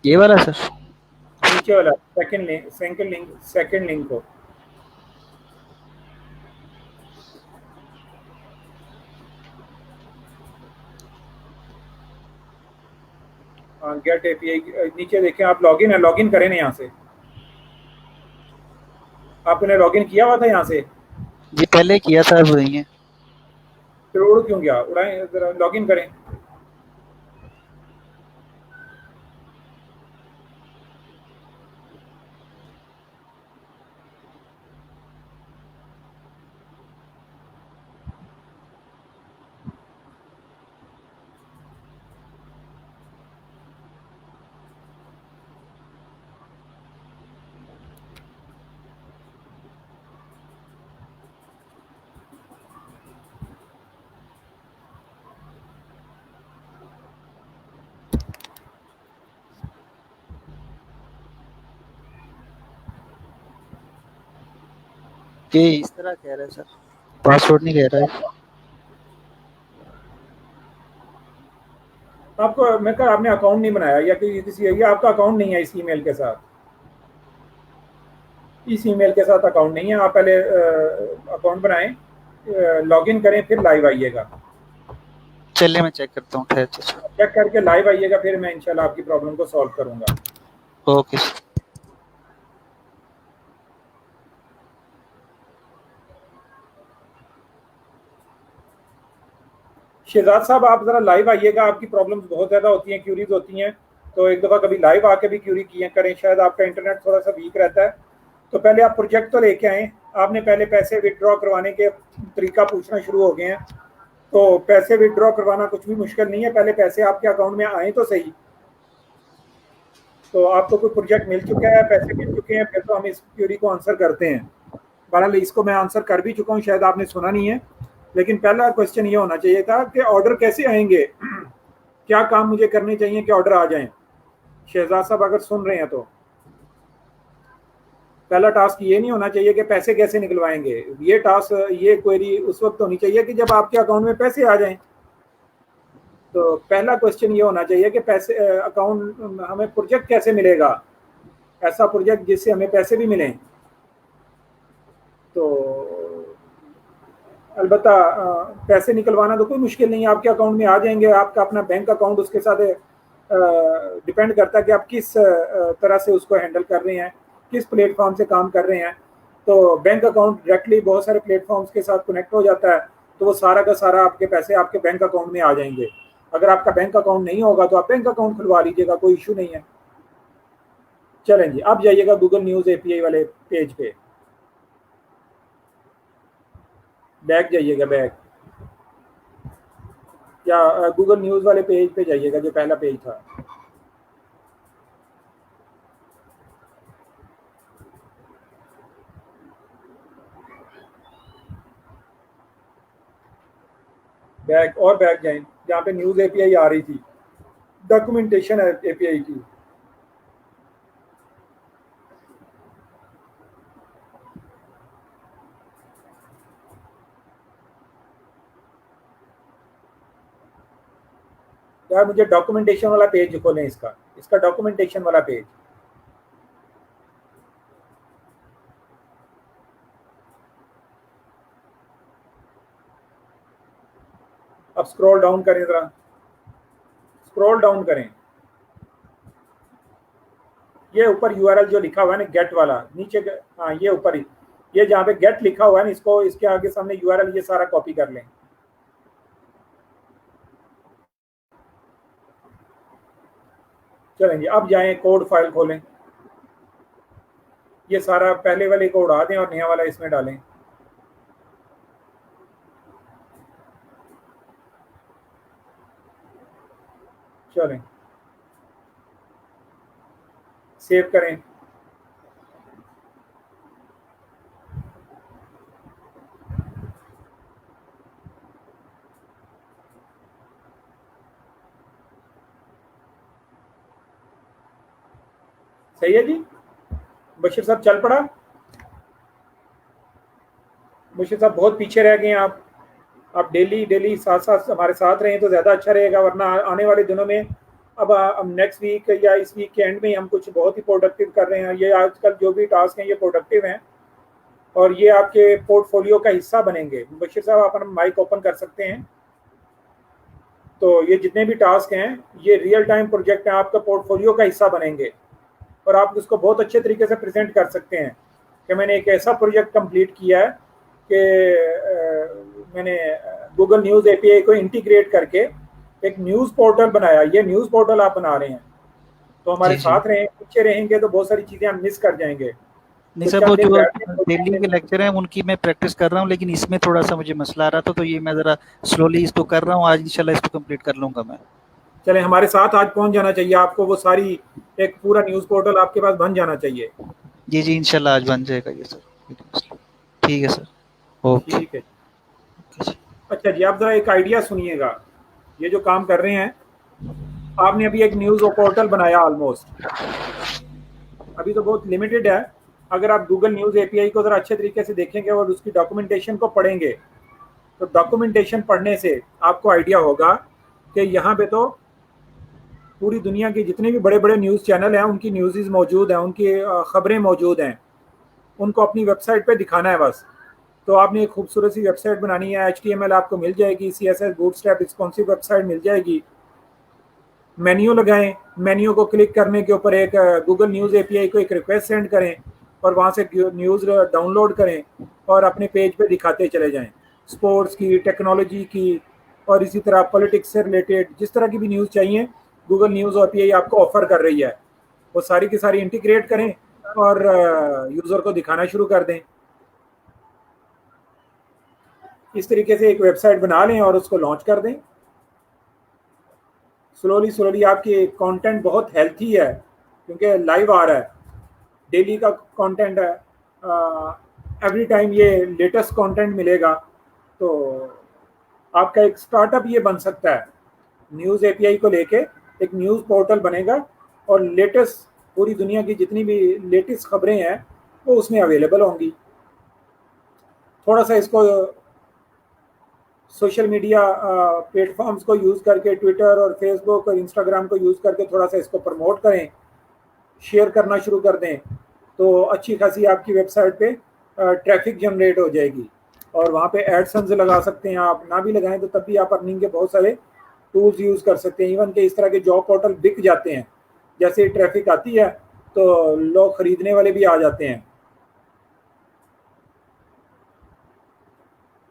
ये वाला सर? नीचे वाला सेकंड लिंक को। गेट एपीआई नीचे देखें आप, लॉगिन है, लॉगिन करें ना यहाँ से। आपने लॉगिन किया हुआ था यहाँ से? ये पहले किया था, अब नहीं है। फिर उड़ क्यों गया? उड़ाएं जरा, लॉगिन करें। ये इस तरह कह रहा है सर, पासवर्ड नहीं कह रहा है। आपको मैं कहा आपने अकाउंट नहीं बनाया, या किसी ये आपका अकाउंट नहीं है इस ईमेल के साथ। इस ईमेल के साथ अकाउंट नहीं है। आप पहले अकाउंट बनाएं, लॉगिन करें, फिर लाइव आइएगा। चलिए मैं चेक करता हूँ, ठहर सर। चेक करके लाइव आइएगा, फिर मैं इंशाल्लाह आपकी प्रॉब्लम को सॉल्व करूंगा। Okay sir. शहजाद साहब आप ज़रा लाइव आइएगा, आपकी प्रॉब्लम्स बहुत ज़्यादा होती हैं, क्यूरीज होती हैं, तो एक दफ़ा कभी लाइव आके भी क्यूरी किए करें, शायद आपका इंटरनेट थोड़ा सा वीक रहता है। तो पहले आप प्रोजेक्ट तो लेके आएँ। आपने पहले पैसे विड्रॉ करवाने के तरीका पूछना शुरू हो गए हैं। तो पैसे विड्रॉ करवाना कुछ भी मुश्किल नहीं है, पहले पैसे आपके अकाउंट में आए तो सही। तो आपको कोई प्रोजेक्ट मिल चुका है, पैसे मिल चुके हैं, फिर तो हम इस क्यूरी को आंसर करते हैं। बहरहाल इसको मैं आंसर कर भी चुका हूँ, शायद आपने सुना नहीं है। लेकिन पहला क्वेश्चन ये होना चाहिए था कि ऑर्डर कैसे आएंगे, क्या काम मुझे करने चाहिए कि ऑर्डर आ जाएं। शहजाद साहब अगर सुन रहे हैं तो पहला टास्क ये नहीं होना चाहिए कि पैसे कैसे निकलवाएंगे। ये टास्क, ये क्वेरी उस वक्त होनी चाहिए कि जब आपके अकाउंट में पैसे आ जाएं। तो पहला क्वेश्चन ये होना चाहिए कि पैसे अकाउंट हमें प्रोजेक्ट कैसे मिलेगा, ऐसा प्रोजेक्ट जिससे हमें पैसे भी मिलें। तो अलबत्ता पैसे निकलवाना तो कोई मुश्किल नहीं है, आपके अकाउंट में आ जाएंगे। आपका अपना बैंक अकाउंट उसके साथ डिपेंड करता है कि आप किस तरह से उसको हैंडल कर रहे हैं, किस प्लेटफॉर्म से काम कर रहे हैं। तो बैंक अकाउंट डायरेक्टली बहुत सारे प्लेटफॉर्म्स के साथ कनेक्ट हो जाता है, तो वो सारा का सारा आपके पैसे आपके बैंक अकाउंट में आ जाएंगे। अगर आपका बैंक अकाउंट नहीं होगा तो आप बैंक अकाउंट खुलवा लीजिएगा, कोई इशू नहीं है। चलें जी, अब जाइएगा गूगल न्यूज़ एपीआई वाले पेज पे, बैक जाइएगा, बैक या गूगल न्यूज़ वाले पेज पे जाइएगा जो पहला पेज था। बैक और बैक जाएं, जहाँ पे न्यूज़ एपीआई आ रही थी, डॉक्यूमेंटेशन है एपीआई की। यार मुझे डॉक्यूमेंटेशन वाला पेज खोलें, इसका इसका डॉक्यूमेंटेशन वाला पेज। अब स्क्रॉल डाउन करें, जरा स्क्रॉल डाउन करें। ये ऊपर यूआरएल जो लिखा हुआ है ना, गेट वाला, नीचे हाँ ये ऊपर ही, ये जहाँ पे गेट लिखा हुआ है ना, इसको इसके आगे सामने यूआरएल ये सारा कॉपी कर लें। चलेंगे, अब जाएं कोड फाइल खोलें, ये सारा पहले वाले को उड़ा दें और नया वाला इसमें डालें। चलें, सेव करें। सही है जी। बशीर साहब चल पड़ा। बशीर साहब बहुत पीछे रह गए हैं आप डेली डेली साथ साथ हमारे साथ रहें तो ज़्यादा अच्छा रहेगा, वरना आने वाले दिनों में अब नेक्स्ट वीक या इस वीक के एंड में हम कुछ बहुत ही प्रोडक्टिव कर रहे हैं। ये आजकल जो भी टास्क हैं ये प्रोडक्टिव हैं और ये आपके पोर्टफोलियो का हिस्सा बनेंगे। बशीर साहब आप अपना माइक ओपन कर सकते हैं। तो ये जितने भी टास्क हैं ये रियल टाइम प्रोजेक्ट हैं, आपका पोर्टफोलियो का हिस्सा बनेंगे और आप उसको बहुत अच्छे तरीके से प्रेजेंट कर सकते हैं कि मैंने एक ऐसा प्रोजेक्ट कंप्लीट किया है कि मैंने गूगल न्यूज़ एपीआई को इंटीग्रेट करके एक न्यूज़ पोर्टल बनाया। ये न्यूज़ पोर्टल आप बना रहे हैं, तो हमारे जी जी। साथ रहें, पीछे रहेंगे तो बहुत सारी चीज़ें हम मिस कर जाएंगे। नहीं तो सर, वो चंद एक जो गाइडलाइन डेली के लेक्चर हैं उनकी मैं प्रैक्टिस कर रहा हूँ, लेकिन इसमें थोड़ा सा मुझे मसला आ रहा था, तो ये मैं ज़रा स्लोली इसको कर रहा हूँ। आज इंशाल्लाह इसको कंप्लीट कर लूँगा मैं। चले हमारे साथ आज पहुंच जाना चाहिए आपको, वो सारी एक पूरा न्यूज़ पोर्टल आपके पास बन जाना चाहिए। जी जी, इंशाल्लाह आज बन जाएगा ये सर। ठीक है सर। ओके। ठीक है। अच्छा जी, आप ज़रा एक आइडिया सुनिएगा। ये जो काम कर रहे हैं, आपने अभी एक न्यूज़ पोर्टल बनाया ऑलमोस्ट, अभी तो बहुत लिमिटेड है। अगर आप गूगल न्यूज़ एपीआई को ज़रा अच्छे तरीके से देखेंगे और उसकी डॉक्यूमेंटेशन को पढ़ेंगे, तो डॉक्यूमेंटेशन पढ़ने से आपको आइडिया होगा कि यहाँ पे तो पूरी दुनिया के जितने भी बड़े बड़े न्यूज़ चैनल हैं उनकी न्यूज़ मौजूद हैं, उनकी ख़बरें मौजूद हैं, उनको अपनी वेबसाइट पे दिखाना है बस। तो आपने एक खूबसूरत सी वेबसाइट बनानी है, HTML आपको मिल जाएगी, CSS बूटस्ट्रैप रिस्पॉन्सिव वेबसाइट मिल जाएगी। मेन्यू लगाएं, मेन्यू को क्लिक करने के ऊपर एक गूगल न्यूज़ एपीआई को एक रिक्वेस्ट सेंड करें और वहाँ से न्यूज़ डाउनलोड करें और अपने पेज पे दिखाते चले जाएं। स्पोर्ट्स की, टेक्नोलॉजी की और इसी तरह पॉलिटिक्स से रिलेटेड जिस तरह की भी न्यूज़ चाहिए गूगल न्यूज़ एपीआई आपको ऑफर कर रही है, वो सारी की सारी इंटीग्रेट करें और यूज़र को दिखाना शुरू कर दें। इस तरीके से एक वेबसाइट बना लें और उसको लॉन्च कर दें। स्लोली स्लोली आपकी कंटेंट बहुत हेल्थी है क्योंकि लाइव आ रहा है, डेली का कंटेंट है, एवरी टाइम ये लेटेस्ट कंटेंट मिलेगा। तो आपका एक स्टार्टअप ये बन सकता है, न्यूज़ एपीआई को लेके एक न्यूज़ पोर्टल बनेगा और लेटेस्ट पूरी दुनिया की जितनी भी लेटेस्ट खबरें हैं वो उसमें अवेलेबल होंगी। थोड़ा सा इसको सोशल मीडिया प्लेटफॉर्म्स को यूज़ करके ट्विटर और फेसबुक और इंस्टाग्राम को यूज़ करके थोड़ा सा इसको प्रमोट करें, शेयर करना शुरू कर दें, तो अच्छी खासी आपकी वेबसाइट पे ट्रैफिक जनरेट हो जाएगी और वहाँ पे एडसेंस लगा सकते हैं। आप ना भी लगाएं तो तब भी आप अर्निंग के बहुत सारे टूल्स यूज़ कर सकते हैं। इवन के इस तरह के जॉब पोर्टल बिक जाते हैं, जैसे ट्रैफिक आती है तो लोग खरीदने वाले भी आ जाते हैं।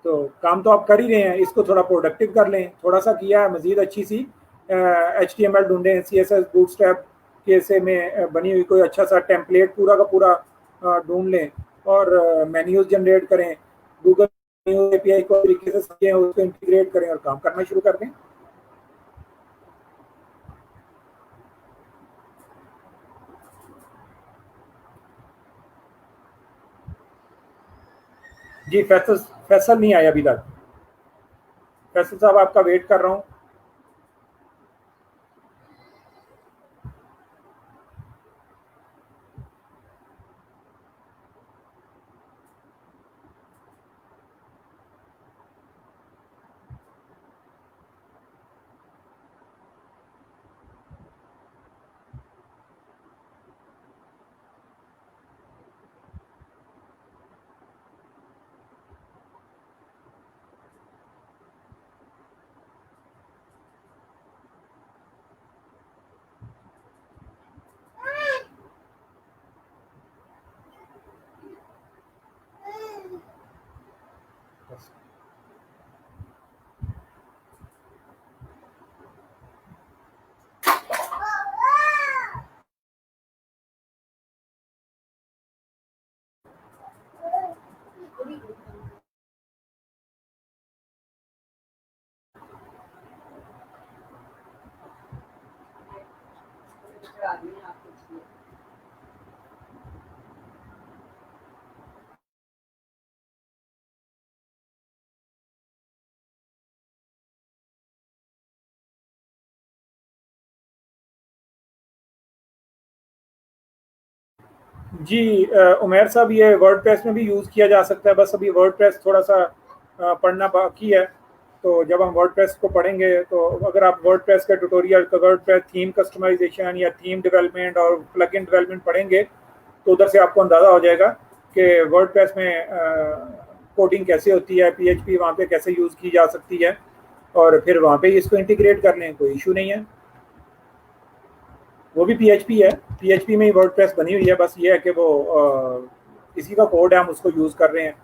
तो काम तो आप कर ही रहे हैं, इसको थोड़ा प्रोडक्टिव कर लें। थोड़ा सा किया है, मज़ीद अच्छी सी HTML ढूंढें, CSS बूटस्ट्रैप के से में बनी हुई कोई अच्छा सा टेम्पलेट पूरा का पूरा ढूंढ लें और मेन्यूज जनरेट करें, गूगल न्यूज़ एपीआई को तरीके से समझें, उसको इंटीग्रेट करें और काम करना शुरू कर दें। जी फैसल फैसल नहीं आया अभी तक। फैसल साहब आपका वेट कर रहा हूँ। जी उमेर साहब, ये वर्डप्रेस में भी यूज़ किया जा सकता है, बस अभी वर्डप्रेस थोड़ा सा पढ़ना बाकी है। तो जब हम वर्डप्रेस को पढ़ेंगे तो अगर आप वर्डप्रेस का ट्यूटोरियल, तो वर्डप्रेस थीम कस्टमाइजेशन या थीम डेवलपमेंट और प्लगइन डेवलपमेंट पढ़ेंगे तो उधर से आपको अंदाज़ा हो जाएगा कि वर्डप्रेस में कोडिंग कैसे होती है, पीएचपी वहाँ पे कैसे यूज़ की जा सकती है, और फिर वहाँ पे इसको इंटीग्रेट कर लें, कोई इशू नहीं है। वो भी पीएचपी है, पीएचपी में ही वर्डप्रेस बनी हुई है, बस ये है कि वो किसी का कोड है, हम उसको यूज़ कर रहे हैं।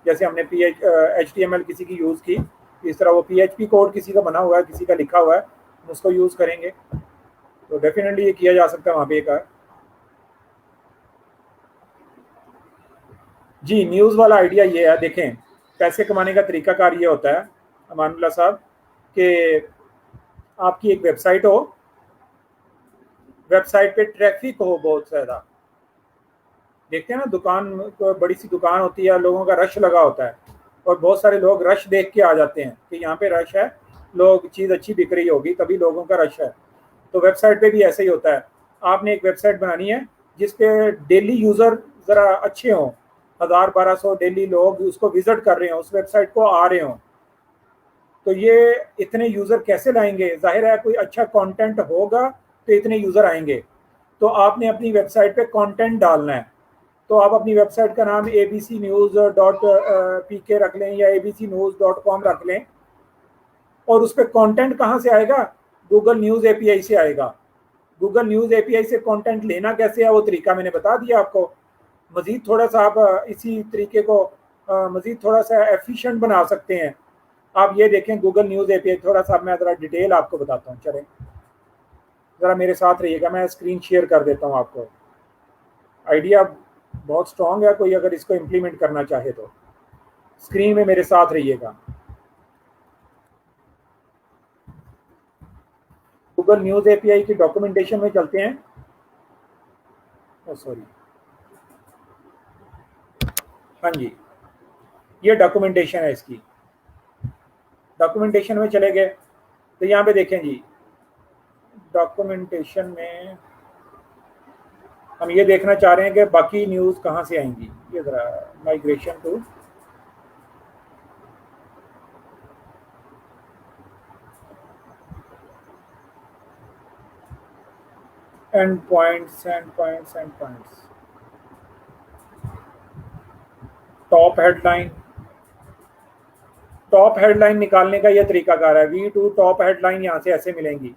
जैसे हमने HTML किसी की यूज़ की, इस तरह वो पीएचपी कोड किसी का बना हुआ है, किसी का लिखा हुआ है, हम उसको यूज़ करेंगे। तो डेफिनेटली ये किया जा सकता है वहाँ पे एक। जी, न्यूज़ वाला आइडिया ये है, देखें पैसे कमाने का तरीकाकार ये होता है अमानुल्लाह साहब कि आपकी एक वेबसाइट हो, वेबसाइट पे ट्रैफिक हो बहुत ज़्यादा। देखते हैं ना, दुकान बड़ी सी दुकान होती है, लोगों का रश लगा होता है और बहुत सारे लोग रश देख के आ जाते हैं कि यहाँ पे रश है, लोग चीज़ अच्छी बिक रही होगी तभी लोगों का रश है। तो वेबसाइट पे भी ऐसे ही होता है। आपने एक वेबसाइट बनानी है जिसपे डेली यूज़र ज़रा अच्छे हों, 1000-1200 डेली लोग उसको विजिट कर रहे हों, उस वेबसाइट को आ रहे हों। तो ये इतने यूज़र कैसे लाएंगे? जाहिर है कोई अच्छा कंटेंट होगा तो इतने यूज़र आएंगे। तो आपने अपनी वेबसाइट पे कंटेंट डालना है। तो आप अपनी वेबसाइट का नाम abcnews.pk रख लें या abcnews.com रख लें, और उस पर कॉन्टेंट कहाँ से आएगा? गूगल न्यूज़ API से आएगा। गूगल न्यूज़ API से कंटेंट लेना कैसे है वो तरीका मैंने बता दिया आपको। मज़ीद थोड़ा सा आप इसी तरीके को मज़ीद थोड़ा सा एफिशिएंट बना सकते हैं। आप ये देखें गूगल न्यूज़ API, थोड़ा सा मैं ज़रा डिटेल आपको बताता हूँ, चलें ज़रा मेरे साथ रहिएगा, मैं स्क्रीन शेयर कर देता हूँ आपको। आइडिया बहुत स्ट्रॉन्ग है, कोई अगर इसको इम्प्लीमेंट करना चाहे तो स्क्रीन में मेरे साथ रहिएगा। गूगल न्यूज़ API की डॉक्यूमेंटेशन में चलते हैं। सॉरी, हाँ जी, ये डॉक्यूमेंटेशन है इसकी। डॉक्यूमेंटेशन में चले गए तो यहाँ पे देखें जी, डॉक्यूमेंटेशन में हम ये देखना चाह रहे हैं कि बाकी न्यूज़ कहाँ से आएंगी। ये ज़रा migration to end points top headline निकालने का ये तरीकाकार है। V2 टॉप हेडलाइन यहाँ से ऐसे मिलेंगी,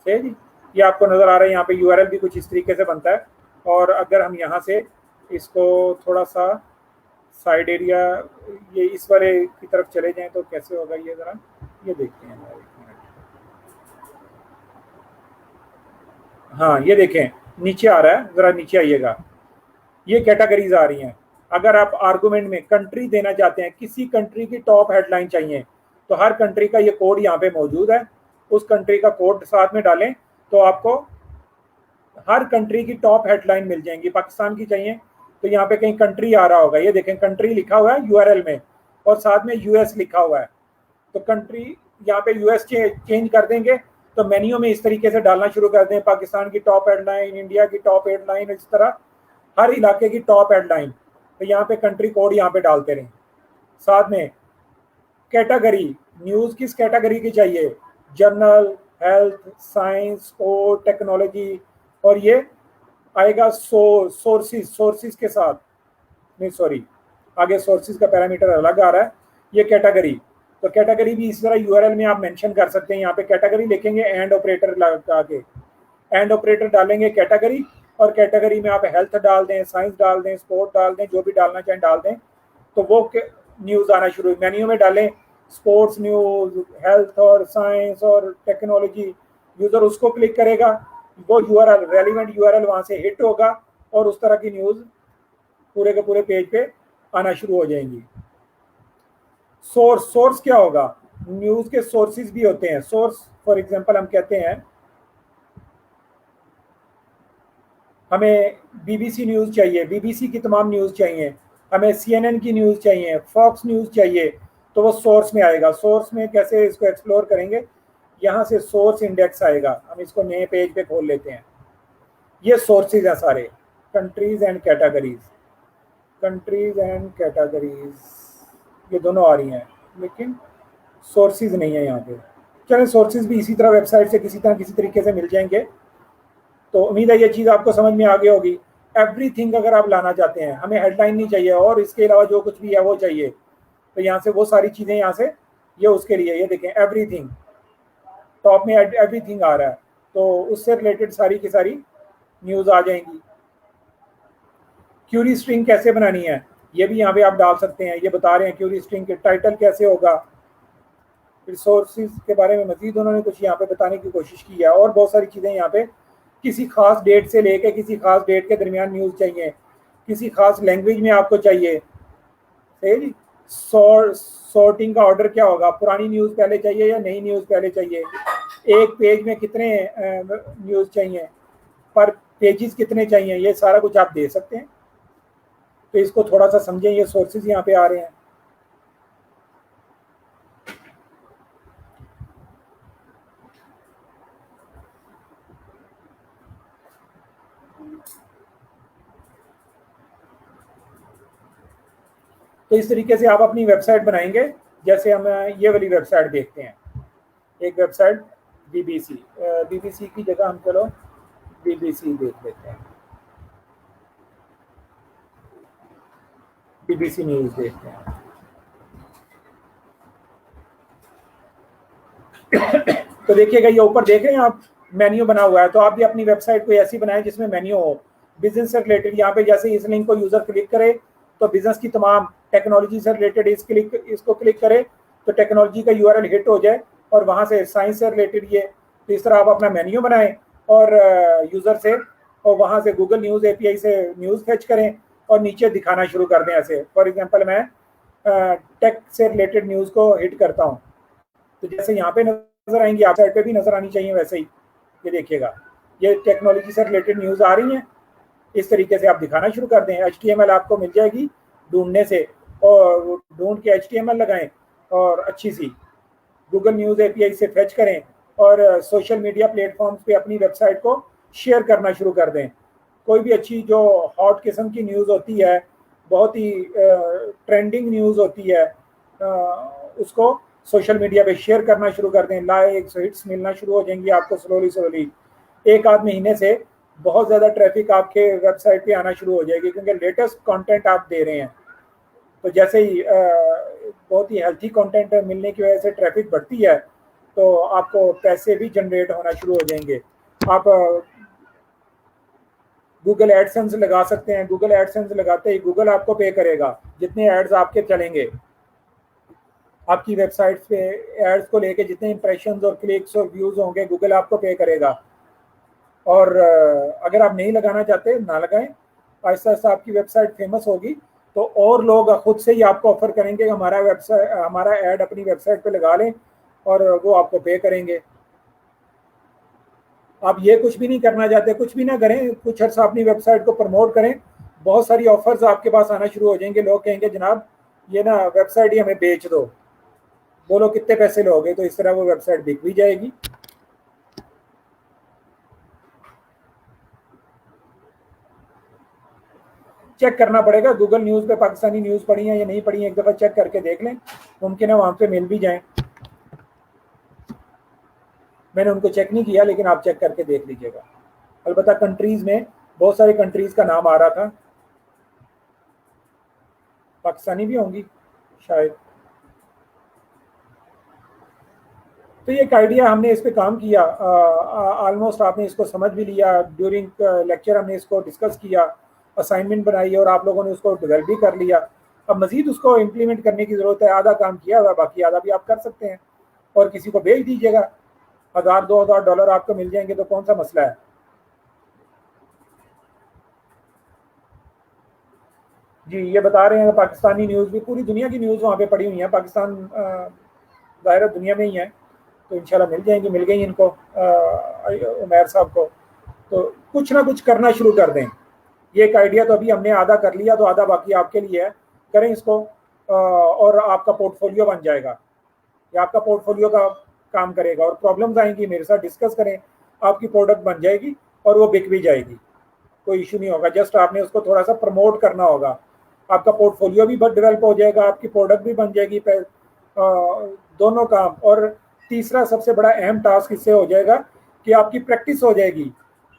सही जी। ये आपको नज़र आ रहा है, यहाँ पे URL भी कुछ इस तरीके से बनता है। और अगर हम यहाँ से इसको थोड़ा सा साइड एरिया ये इस वाले की तरफ चले जाएं तो कैसे होगा, ये ज़रा ये देखते हैं। हाँ ये देखें नीचे आ रहा है, ज़रा नीचे आइएगा, ये कैटेगरीज आ रही हैं। अगर आप आर्गुमेंट में कंट्री देना चाहते हैं, किसी कंट्री की टॉप हेडलाइन चाहिए, तो हर कंट्री का ये कोड यहाँ पे मौजूद है। उस कंट्री का कोड साथ में डालें तो आपको हर कंट्री की टॉप हेडलाइन मिल जाएंगी। पाकिस्तान की चाहिए तो यहाँ पे कहीं कंट्री आ रहा होगा, ये देखें कंट्री लिखा हुआ है URL में और साथ में US लिखा हुआ है। तो कंट्री यहाँ पे US चेंज कर देंगे तो मेन्यू में इस तरीके से डालना शुरू कर दें, पाकिस्तान की टॉप हेडलाइन, इंडिया की टॉप हेडलाइन, इस तरह हर इलाके की टॉप हेडलाइन। तो यहाँ पे कंट्री कोड यहाँ पे डालते रहें। साथ में कैटेगरी, न्यूज़ किस कैटेगरी की चाहिए, journal, health, science, sport, technology, और ये आएगा सोर्सेज के साथ, नहीं सॉरी आगे सोर्सेज का पैरामीटर अलग आ रहा है, ये कैटेगरी। तो कैटेगरी भी इस तरह URL में आप मेंशन कर सकते हैं। यहाँ पे कैटेगरी लिखेंगे, एंड ऑपरेटर लगा के एंड ऑपरेटर डालेंगे कैटेगरी, और कैटेगरी में आप हेल्थ डाल दें, साइंस डाल दें, स्पोर्ट डाल दें, जो भी डालना चाहें डाल दें, तो वो न्यूज़ आना शुरू। मेन्यू में डालें स्पोर्ट्स न्यूज़, हेल्थ और साइंस और टेक्नोलॉजी, यूज़र उसको क्लिक करेगा, वो URL रेलिवेंट URL वहाँ से हिट होगा और उस तरह की न्यूज़ पूरे के पूरे पेज पे आना शुरू हो जाएंगी। सोर्स क्या होगा, न्यूज़ के सोर्सेज भी होते हैं। सोर्स फॉर एग्जांपल हम कहते हैं हमें BBC न्यूज़ चाहिए, BBC की तमाम न्यूज़ चाहिए, हमें CNN की न्यूज़ चाहिए, फॉक्स न्यूज़ चाहिए, तो वो सोर्स में आएगा। सोर्स में कैसे इसको एक्सप्लोर करेंगे, यहाँ से सोर्स इंडेक्स आएगा। हम इसको नए पेज पे खोल लेते हैं। ये सोर्सेज हैं सारे, countries and categories, countries and categories, ये दोनों आ रही हैं, लेकिन सोर्सेज नहीं है यहाँ पे। चलें, सोर्सेज भी इसी तरह वेबसाइट से किसी तरीके से मिल जाएंगे। तो उम्मीद है ये चीज़ आपको समझ में आ गई होगी। एवरीथिंग अगर आप लाना चाहते हैं, हमें हेडलाइन नहीं चाहिए और इसके अलावा जो कुछ भी है वो चाहिए, तो यहाँ से वो सारी चीज़ें, यहाँ से ये उसके लिए, ये देखें एवरीथिंग, टॉप में एवरीथिंग आ रहा है, तो उससे रिलेटेड सारी की सारी न्यूज़ आ जाएंगी। क्यूरी स्ट्रिंग कैसे बनानी है ये भी यहाँ पे आप डाल सकते हैं। ये बता रहे हैं क्यूरी स्ट्रिंग के टाइटल कैसे होगा। रिसोर्सेज के बारे में मजीद उन्होंने कुछ यहाँ पे बताने की कोशिश की है, और बहुत सारी चीज़ें यहाँ पे, किसी खास डेट से लेके किसी खास डेट के दरमियान न्यूज़ चाहिए, किसी खास लैंग्वेज में आपको चाहिए, सही जी। सॉर्टिंग का ऑर्डर क्या होगा, पुरानी न्यूज़ पहले चाहिए या नई न्यूज़ पहले चाहिए, एक पेज में कितने न्यूज़ चाहिए, पर पेजेस कितने चाहिए, ये सारा कुछ आप दे सकते हैं। तो इसको थोड़ा सा समझें, ये सोर्सेज यहाँ पे आ रहे हैं। तो इस तरीके से आप अपनी वेबसाइट बनाएंगे। जैसे हम ये वाली वेबसाइट देखते हैं, एक वेबसाइट BBC की जगह हम चलो BBC देख लेते हैं, BBC न्यूज़ देखते हैं। तो देखिएगा ये ऊपर देख रहे हैं आप, मेन्यू बना हुआ है। तो आप भी अपनी वेबसाइट को ऐसी बनाएं जिसमें मेन्यू हो, बिजनेस से रिलेटेड। यहाँ पे जैसे इस लिंक को यूजर क्लिक करे तो बिजनेस की तमाम टेक्नोलॉजी से रिलेटेड इसको क्लिक करे तो टेक्नोलॉजी का URL हिट हो जाए, और वहाँ से साइंस से रिलेटेड ये। तो इस तरह आप अपना मेन्यू बनाएं और यूज़र से, और वहाँ से गूगल न्यूज़ API से न्यूज़ फेच करें और नीचे दिखाना शुरू कर दें। ऐसे फॉर एग्जांपल मैं टेक से रिलेटेड न्यूज़ को हिट करता हूँ, तो जैसे यहाँ पे नजर आएंगी, आप साइड पे भी नजर आनी चाहिए वैसे ही। ये देखिएगा, ये टेक्नोलॉजी से रिलेटेड न्यूज़ आ रही हैं। इस तरीके से आप दिखाना शुरू कर दें। HTML आपको मिल जाएगी ढूंढने से, और ढूंढ के HTML लगाएं और अच्छी सी गूगल न्यूज़ API से फेच करें, और सोशल मीडिया प्लेटफॉर्म्स पे अपनी वेबसाइट को शेयर करना शुरू कर दें। कोई भी अच्छी जो हॉट किस्म की न्यूज़ होती है, बहुत ही ट्रेंडिंग न्यूज़ होती है, उसको सोशल मीडिया पे शेयर करना शुरू कर दें। लाइक्स हिट्स मिलना शुरू हो जाएंगी आपको स्लोली। एक आध महीने से बहुत ज़्यादा ट्रैफिक आपके वेबसाइट पे आना शुरू हो जाएगी, क्योंकि लेटेस्ट कंटेंट आप दे रहे हैं। तो जैसे ही बहुत ही हेल्थी कंटेंट मिलने की वजह से ट्रैफिक बढ़ती है, तो आपको पैसे भी जनरेट होना शुरू हो जाएंगे। आप गूगल एडसेंस लगा सकते हैं। गूगल एडसेंस लगाते ही गूगल आपको पे करेगा। जितने एड्स आपके चलेंगे आपकी वेबसाइट्स पे, एड्स को लेके जितने इंप्रेशंस और क्लिक्स और व्यूज़ होंगे, गूगल आपको पे करेगा। और अगर आप नहीं लगाना चाहते, ना लगाएं। आहिस्ता आहिस्ता आपकी वेबसाइट फेमस होगी तो और लोग खुद से ही आपको ऑफर करेंगे, हमारा ऐड अपनी वेबसाइट पे लगा लें, और वो आपको पे करेंगे। आप ये कुछ भी नहीं करना चाहते, कुछ भी ना करें, कुछ अर्सा अपनी वेबसाइट को प्रमोट करें, बहुत सारी ऑफर्स आपके पास आना शुरू हो जाएंगे। लोग कहेंगे जनाब ये ना वेबसाइट ही हमें बेच दो, बोलो कितने पैसे लोगे, तो इस तरह वो वेबसाइट बिक भी जाएगी। चेक करना पड़ेगा गूगल न्यूज़ पे पाकिस्तानी न्यूज़ पढ़ी है या नहीं पढ़ी है, एक दफ़ा चेक करके देख लें, मुमकिन है वहाँ पे मिल भी जाएं। मैंने उनको चेक नहीं किया, लेकिन आप चेक करके देख लीजिएगा। अलबत्ता कंट्रीज़ में बहुत सारी कंट्रीज़ का नाम आ रहा था, पाकिस्तानी भी होंगी शायद। तो ये एक आइडिया, हमने इस पर काम किया, ऑलमोस्ट आपने इसको समझ भी लिया। ड्यूरिंग लेक्चर हमने इसको डिस्कस किया, असाइनमेंट बनाई, और आप लोगों ने उसको डेवलप भी कर लिया। अब मज़ीद उसको इम्प्लीमेंट करने की ज़रूरत है। आधा काम किया हुआ, बाकी आधा भी आप कर सकते हैं और किसी को भेज दीजिएगा। $1000-2000 आपको मिल जाएंगे तो कौन सा मसला है। जी, ये बता रहे हैं पाकिस्तानी न्यूज़ भी, पूरी दुनिया की न्यूज़ वहाँ पे पड़ी हुई है। पाकिस्तान ज़ाहिर दुनिया में ही है, तो इंशाल्लाह मिल जाएंगी। मिल गई इनको उमैर साहब को, तो कुछ ना कुछ करना शुरू कर दें। ये एक आइडिया तो अभी हमने आधा कर लिया, तो आधा बाकी आपके लिए है, करें इसको और आपका पोर्टफोलियो बन जाएगा, या आपका पोर्टफोलियो का काम करेगा। और प्रॉब्लम्स आएंगी मेरे साथ डिस्कस करें, आपकी प्रोडक्ट बन जाएगी और वो बिक भी जाएगी, कोई इशू नहीं होगा। जस्ट आपने उसको थोड़ा सा प्रमोट करना होगा, आपका पोर्टफोलियो भी डेवलप हो जाएगा, आपकी प्रोडक्ट भी बन जाएगी, दोनों काम। और तीसरा सबसे बड़ा अहम टास्क इससे हो जाएगा कि आपकी प्रैक्टिस हो जाएगी,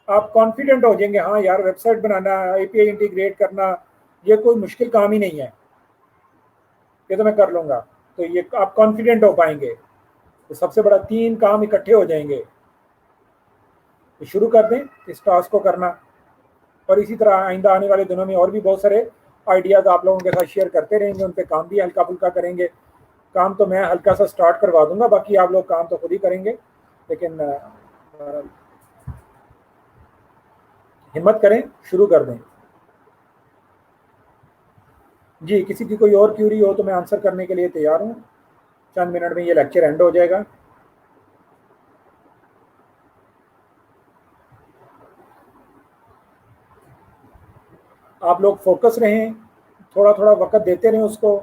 आप कॉन्फिडेंट हो जाएंगे, हाँ यार वेबसाइट बनाना, एपीआई इंटीग्रेट करना, ये कोई मुश्किल काम ही नहीं है, ये तो मैं कर लूँगा। तो ये आप कॉन्फिडेंट हो पाएंगे। तो सबसे बड़ा 3 काम इकट्ठे हो जाएंगे। तो शुरू कर दें इस टास्क को करना, और इसी तरह आइंदा आने वाले दिनों में और भी बहुत सारे आइडियाज़ आप लोगों के साथ शेयर करते रहेंगे, उन पर काम भी हल्का फुल्का करेंगे। काम तो मैं हल्का सा स्टार्ट करवा दूंगा, बाकी आप लोग काम तो खुद ही करेंगे, लेकिन हिम्मत करें, शुरू कर दें। जी, किसी की कोई और क्यूरी हो तो मैं आंसर करने के लिए तैयार हूँ। चंद मिनट में ये लेक्चर एंड हो जाएगा। आप लोग फोकस रहें, थोड़ा थोड़ा वक्त देते रहें उसको,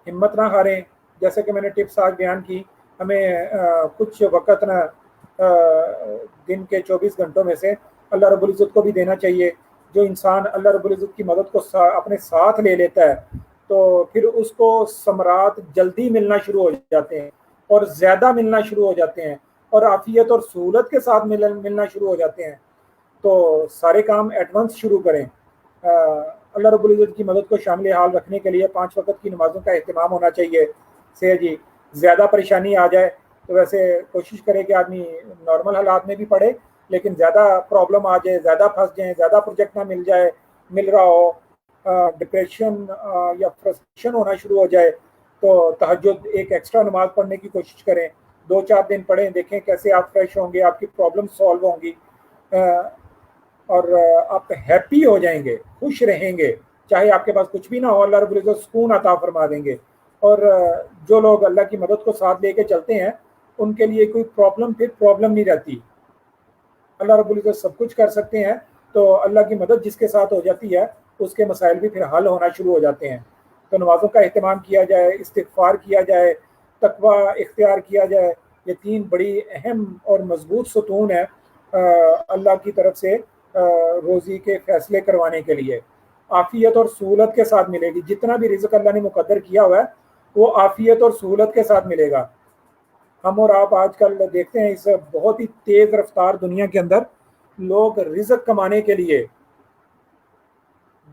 हिम्मत ना हारें। जैसे कि मैंने टिप्स आज बयान की, हमें कुछ वक्त ना दिन के 24 घंटों में से अल्लाह रब्बुल इज़्ज़त को भी देना चाहिए। जो इंसान अल्लाह रब्बुल इज़्ज़त की मदद को अपने साथ ले लेता है, तो फिर उसको समरात जल्दी मिलना शुरू हो जाते हैं, और ज़्यादा मिलना शुरू हो जाते हैं, और आफियत और सहूलत के साथ मिलना शुरू हो जाते हैं। तो सारे काम एडवांस शुरू करें। अल्लाह रब्बुल इज़्ज़त की मदद को शामिल हाल रखने के लिए 5 वक्त की नमाज़ों का एहतमाम होना चाहिए। से जी, ज़्यादा परेशानी आ जाए तो वैसे कोशिश करें कि आदमी नॉर्मल हालात में भी पढ़े, लेकिन ज़्यादा प्रॉब्लम आ जाए, ज़्यादा फंस जाए, ज़्यादा प्रोजेक्ट ना मिल रहा हो, डिप्रेशन या फ्रस्ट्रेशन होना शुरू हो जाए, तो तहज्जुद एक एक्स्ट्रा नमाज पढ़ने की कोशिश करें। 2-4 दिन पढ़ें, देखें कैसे आप फ्रेश होंगे, आपकी प्रॉब्लम सॉल्व होंगी, और आप हैप्पी हो जाएंगे, खुश रहेंगे। चाहे आपके पास कुछ भी ना हो, अल्लाह रब्बुल इज़्ज़त सुकून अता फरमा देंगे। और जो लोग अल्लाह की मदद को साथ लेके चलते हैं, उनके लिए कोई फिर प्रॉब्लम नहीं रहती। अल्लाह रब्बुल इज़्ज़त सब कुछ कर सकते हैं, तो अल्लाह की मदद जिसके साथ हो जाती है, उसके मसाइल भी फिर हल होना शुरू हो जाते हैं। तो नमाज़ों का एहतमाम किया जाए, इस्तिग़फ़ार किया जाए, तक़वा इख्तियार किया जाए। ये 3 बड़ी अहम और मजबूत सतून है अल्लाह की तरफ से रोज़ी के फ़ैसले करवाने के लिए। आफ़ियत और सहूलत के साथ मिलेगी, जितना भी रिज़्क़ अल्लाह ने मुक़द्दर किया हुआ है वो आफ़ियत और सहूलत के साथ मिलेगा। हम और आप आजकल देखते हैं, इस बहुत ही तेज़ रफ्तार दुनिया के अंदर लोग रिज़्क़ कमाने के लिए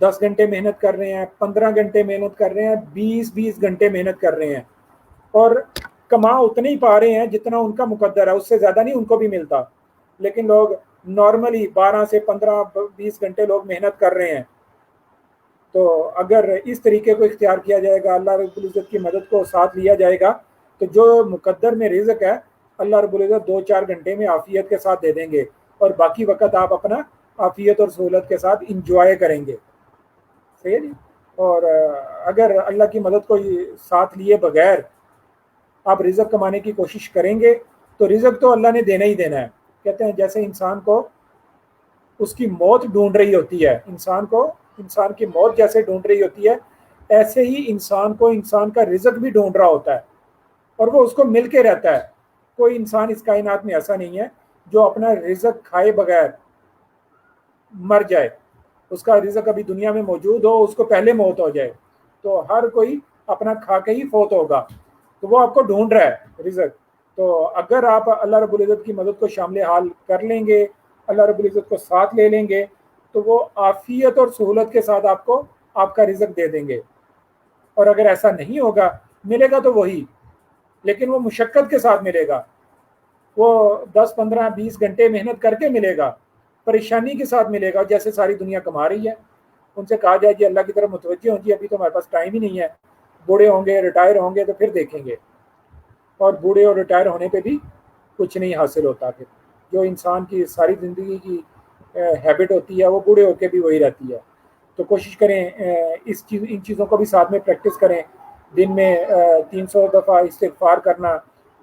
10 घंटे मेहनत कर रहे हैं, 15 घंटे मेहनत कर रहे हैं, 20-20 घंटे मेहनत कर रहे हैं, और कमा उतने ही पा रहे हैं जितना उनका मुक़द्दर है, उससे ज़्यादा नहीं उनको भी मिलता। लेकिन लोग नॉर्मली 12 से 15-20 घंटे लोग मेहनत कर रहे हैं। तो अगर इस तरीके को इख्तियार किया जाएगा, अल्लाह रब्बुल इज़्ज़त की मदद को साथ लिया जाएगा, तो जो मुक़द्दर में रिज़्क़ है अल्लाह रब्बुल इज़्ज़त 2-4 घंटे में आफ़ियत के साथ दे देंगे, और बाकी वक़्त आप अपना आफ़ियत और सहूलत के साथ इंजॉय करेंगे। सही है जी। और अगर अल्लाह की मदद को साथ लिए बगैर आप रिज़्क़ कमाने की कोशिश करेंगे, तो रिज़्क़ तो अल्लाह ने देना ही देना है। कहते हैं जैसे इंसान को उसकी मौत ढूंढ रही होती है, इंसान की मौत जैसे ढूंढ रही होती है, ऐसे ही इंसान को इंसान का रिज़्क़ भी ढूंढ रहा होता है, और वो उसको मिल के रहता है। कोई इंसान इस कायनात में ऐसा नहीं है जो अपना रिज़्क़ खाए बगैर मर जाए। उसका रिज़्क़ अभी दुनिया में मौजूद हो, उसको पहले मौत हो जाए, तो हर कोई अपना खा के ही फौत होगा। तो वो आपको ढूंढ रहा है रिज़्क़। तो अगर आप अल्लाह रब्बुल इज़्ज़त की मदद को शामिल हाल कर लेंगे, अल्लाह रब्बुल इज़्ज़त को साथ ले लेंगे, तो वो आफ़ियत और सहूलत के साथ आपको आपका रिज़्क़ दे देंगे। और अगर ऐसा नहीं होगा, मिलेगा तो वही, लेकिन वो मुशक्क़त के साथ मिलेगा, वो 10, 15, 20 घंटे मेहनत करके मिलेगा, परेशानी के साथ मिलेगा, जैसे सारी दुनिया कमा रही है। उनसे कहा जाए कि अल्लाह की तरफ मुतवज्जह हो जी, अभी तो हमारे पास टाइम ही नहीं है, बूढ़े होंगे, रिटायर होंगे तो फिर देखेंगे। और बूढ़े और रिटायर होने पे भी कुछ नहीं हासिल होता। फिर जो इंसान की सारी ज़िंदगी की हैबिट होती है, वो बूढ़े होके भी वही रहती है। तो कोशिश करें इन चीज़ों को भी साथ में प्रैक्टिस करें। दिन में 300 दफ़ा इस्तिग़फ़ार करना,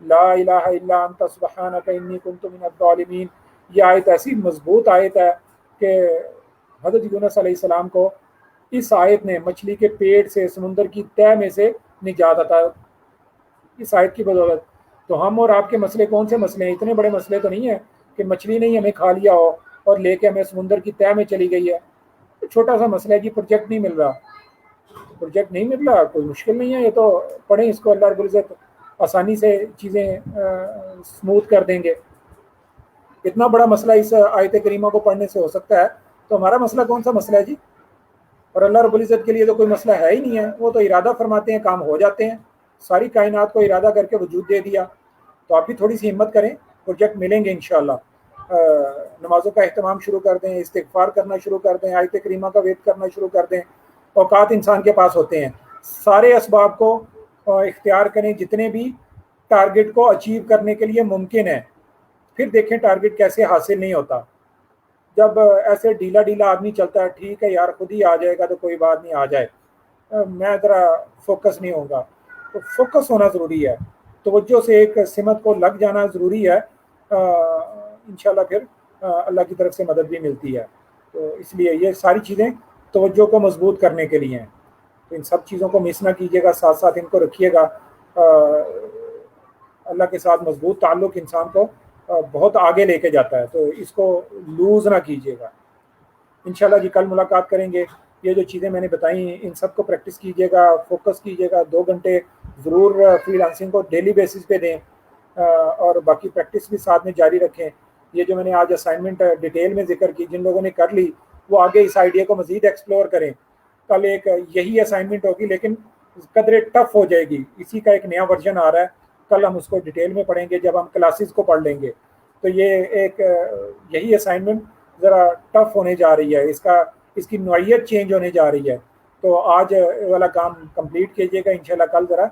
ला इलाहा इल्ला अंता सुब्हानका इन्नी कुन्तु मिनज़ ज़ालिमीन। ये आयत ऐसी मजबूत आयत है कि हज़रत यूनुस अलैहिस्सलाम को इस आयत ने मछली के पेट से, समुंदर की तह में से निजात अता, इस आयत की बदौलत। तो हम और आपके मसले कौन से मसले हैं? इतने बड़े मसले तो नहीं है कि मछली नहीं हमें खा लिया हो और लेके हमें समुंदर की तह में चली गई है। तो छोटा सा मसला है कि प्रोजेक्ट नहीं मिल रहा, प्रोजेक्ट नहीं मिल रहा, कोई मुश्किल नहीं है, ये तो पढ़ें इसको, अल्लाह रब्बुल इज़्ज़त आसानी से चीज़ें स्मूथ कर देंगे। इतना बड़ा मसला इस आयत करीमा को पढ़ने से हो सकता है, तो हमारा मसला कौन सा मसला है जी? और अल्लाह रब्बुल इज़्ज़त के लिए तो कोई मसला है ही नहीं है, वो तो इरादा फरमाते हैं, काम हो जाते हैं। सारी कायनात को इरादा करके वजूद दे दिया। तो आप भी थोड़ी सी हिम्मत करें, प्रोजेक्ट मिलेंगे इंशाअल्लाह। नमाज़ों का अहतमाम शुरू कर दें, इस्तिग़फ़ार करना शुरू कर दें, आयत करीमा का वेट करना शुरू कर दें। औकात इंसान के पास होते हैं, सारे असबाब को इख्तियार करें जितने भी टारगेट को अचीव करने के लिए मुमकिन है। फिर देखें टारगेट कैसे हासिल नहीं होता। जब ऐसे ढीला ढीला आदमी चलता है, ठीक है यार खुद ही आ जाएगा तो कोई बात नहीं, आ जाए, मैं ज़रा फोकस नहीं होगा। तो फोकस होना ज़रूरी है, तवज्जो से एक सिमत को लग जाना ज़रूरी है। इंशाल्लाह फिर अल्लाह की तरफ से मदद भी मिलती है। तो इसलिए ये सारी चीज़ें तवज्जो को मजबूत करने के लिए हैं। तो इन सब चीज़ों को मिस ना कीजिएगा, साथ साथ इनको रखिएगा। अल्लाह के साथ मजबूत ताल्लुक़ इंसान को बहुत आगे लेके जाता है, तो इसको लूज़ ना कीजिएगा। इंशाल्लाह जी कल मुलाकात करेंगे। ये जो चीज़ें मैंने बताई इन सब को प्रैक्टिस कीजिएगा, फोकस कीजिएगा। 2 घंटे ज़रूर फ्रीलांसिंग को डेली बेसिस पे दें और बाकी प्रैक्टिस भी साथ में जारी रखें। ये जो मैंने आज असाइनमेंट डिटेल में जिक्र की, जिन लोगों ने कर ली वो आगे इस आइडिया को मज़ीद एक्सप्लोर करें। कल एक यही असाइनमेंट होगी लेकिन कदरे टफ हो जाएगी, इसी का एक नया वर्जन आ रहा है, कल हम उसको डिटेल में पढ़ेंगे जब हम क्लासेस को पढ़ लेंगे। तो ये एक यही असाइनमेंट ज़रा टफ होने जा रही है, इसकी नौइयत चेंज होने जा रही है। तो आज वाला काम कंप्लीट कीजिएगा, इंशाल्लाह कल ज़रा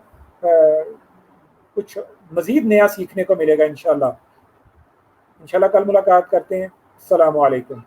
कुछ मज़ीद नया सीखने को मिलेगा इंशाल्लाह। कल मुलाकात करते हैं। अस्सलामु अलैकुम।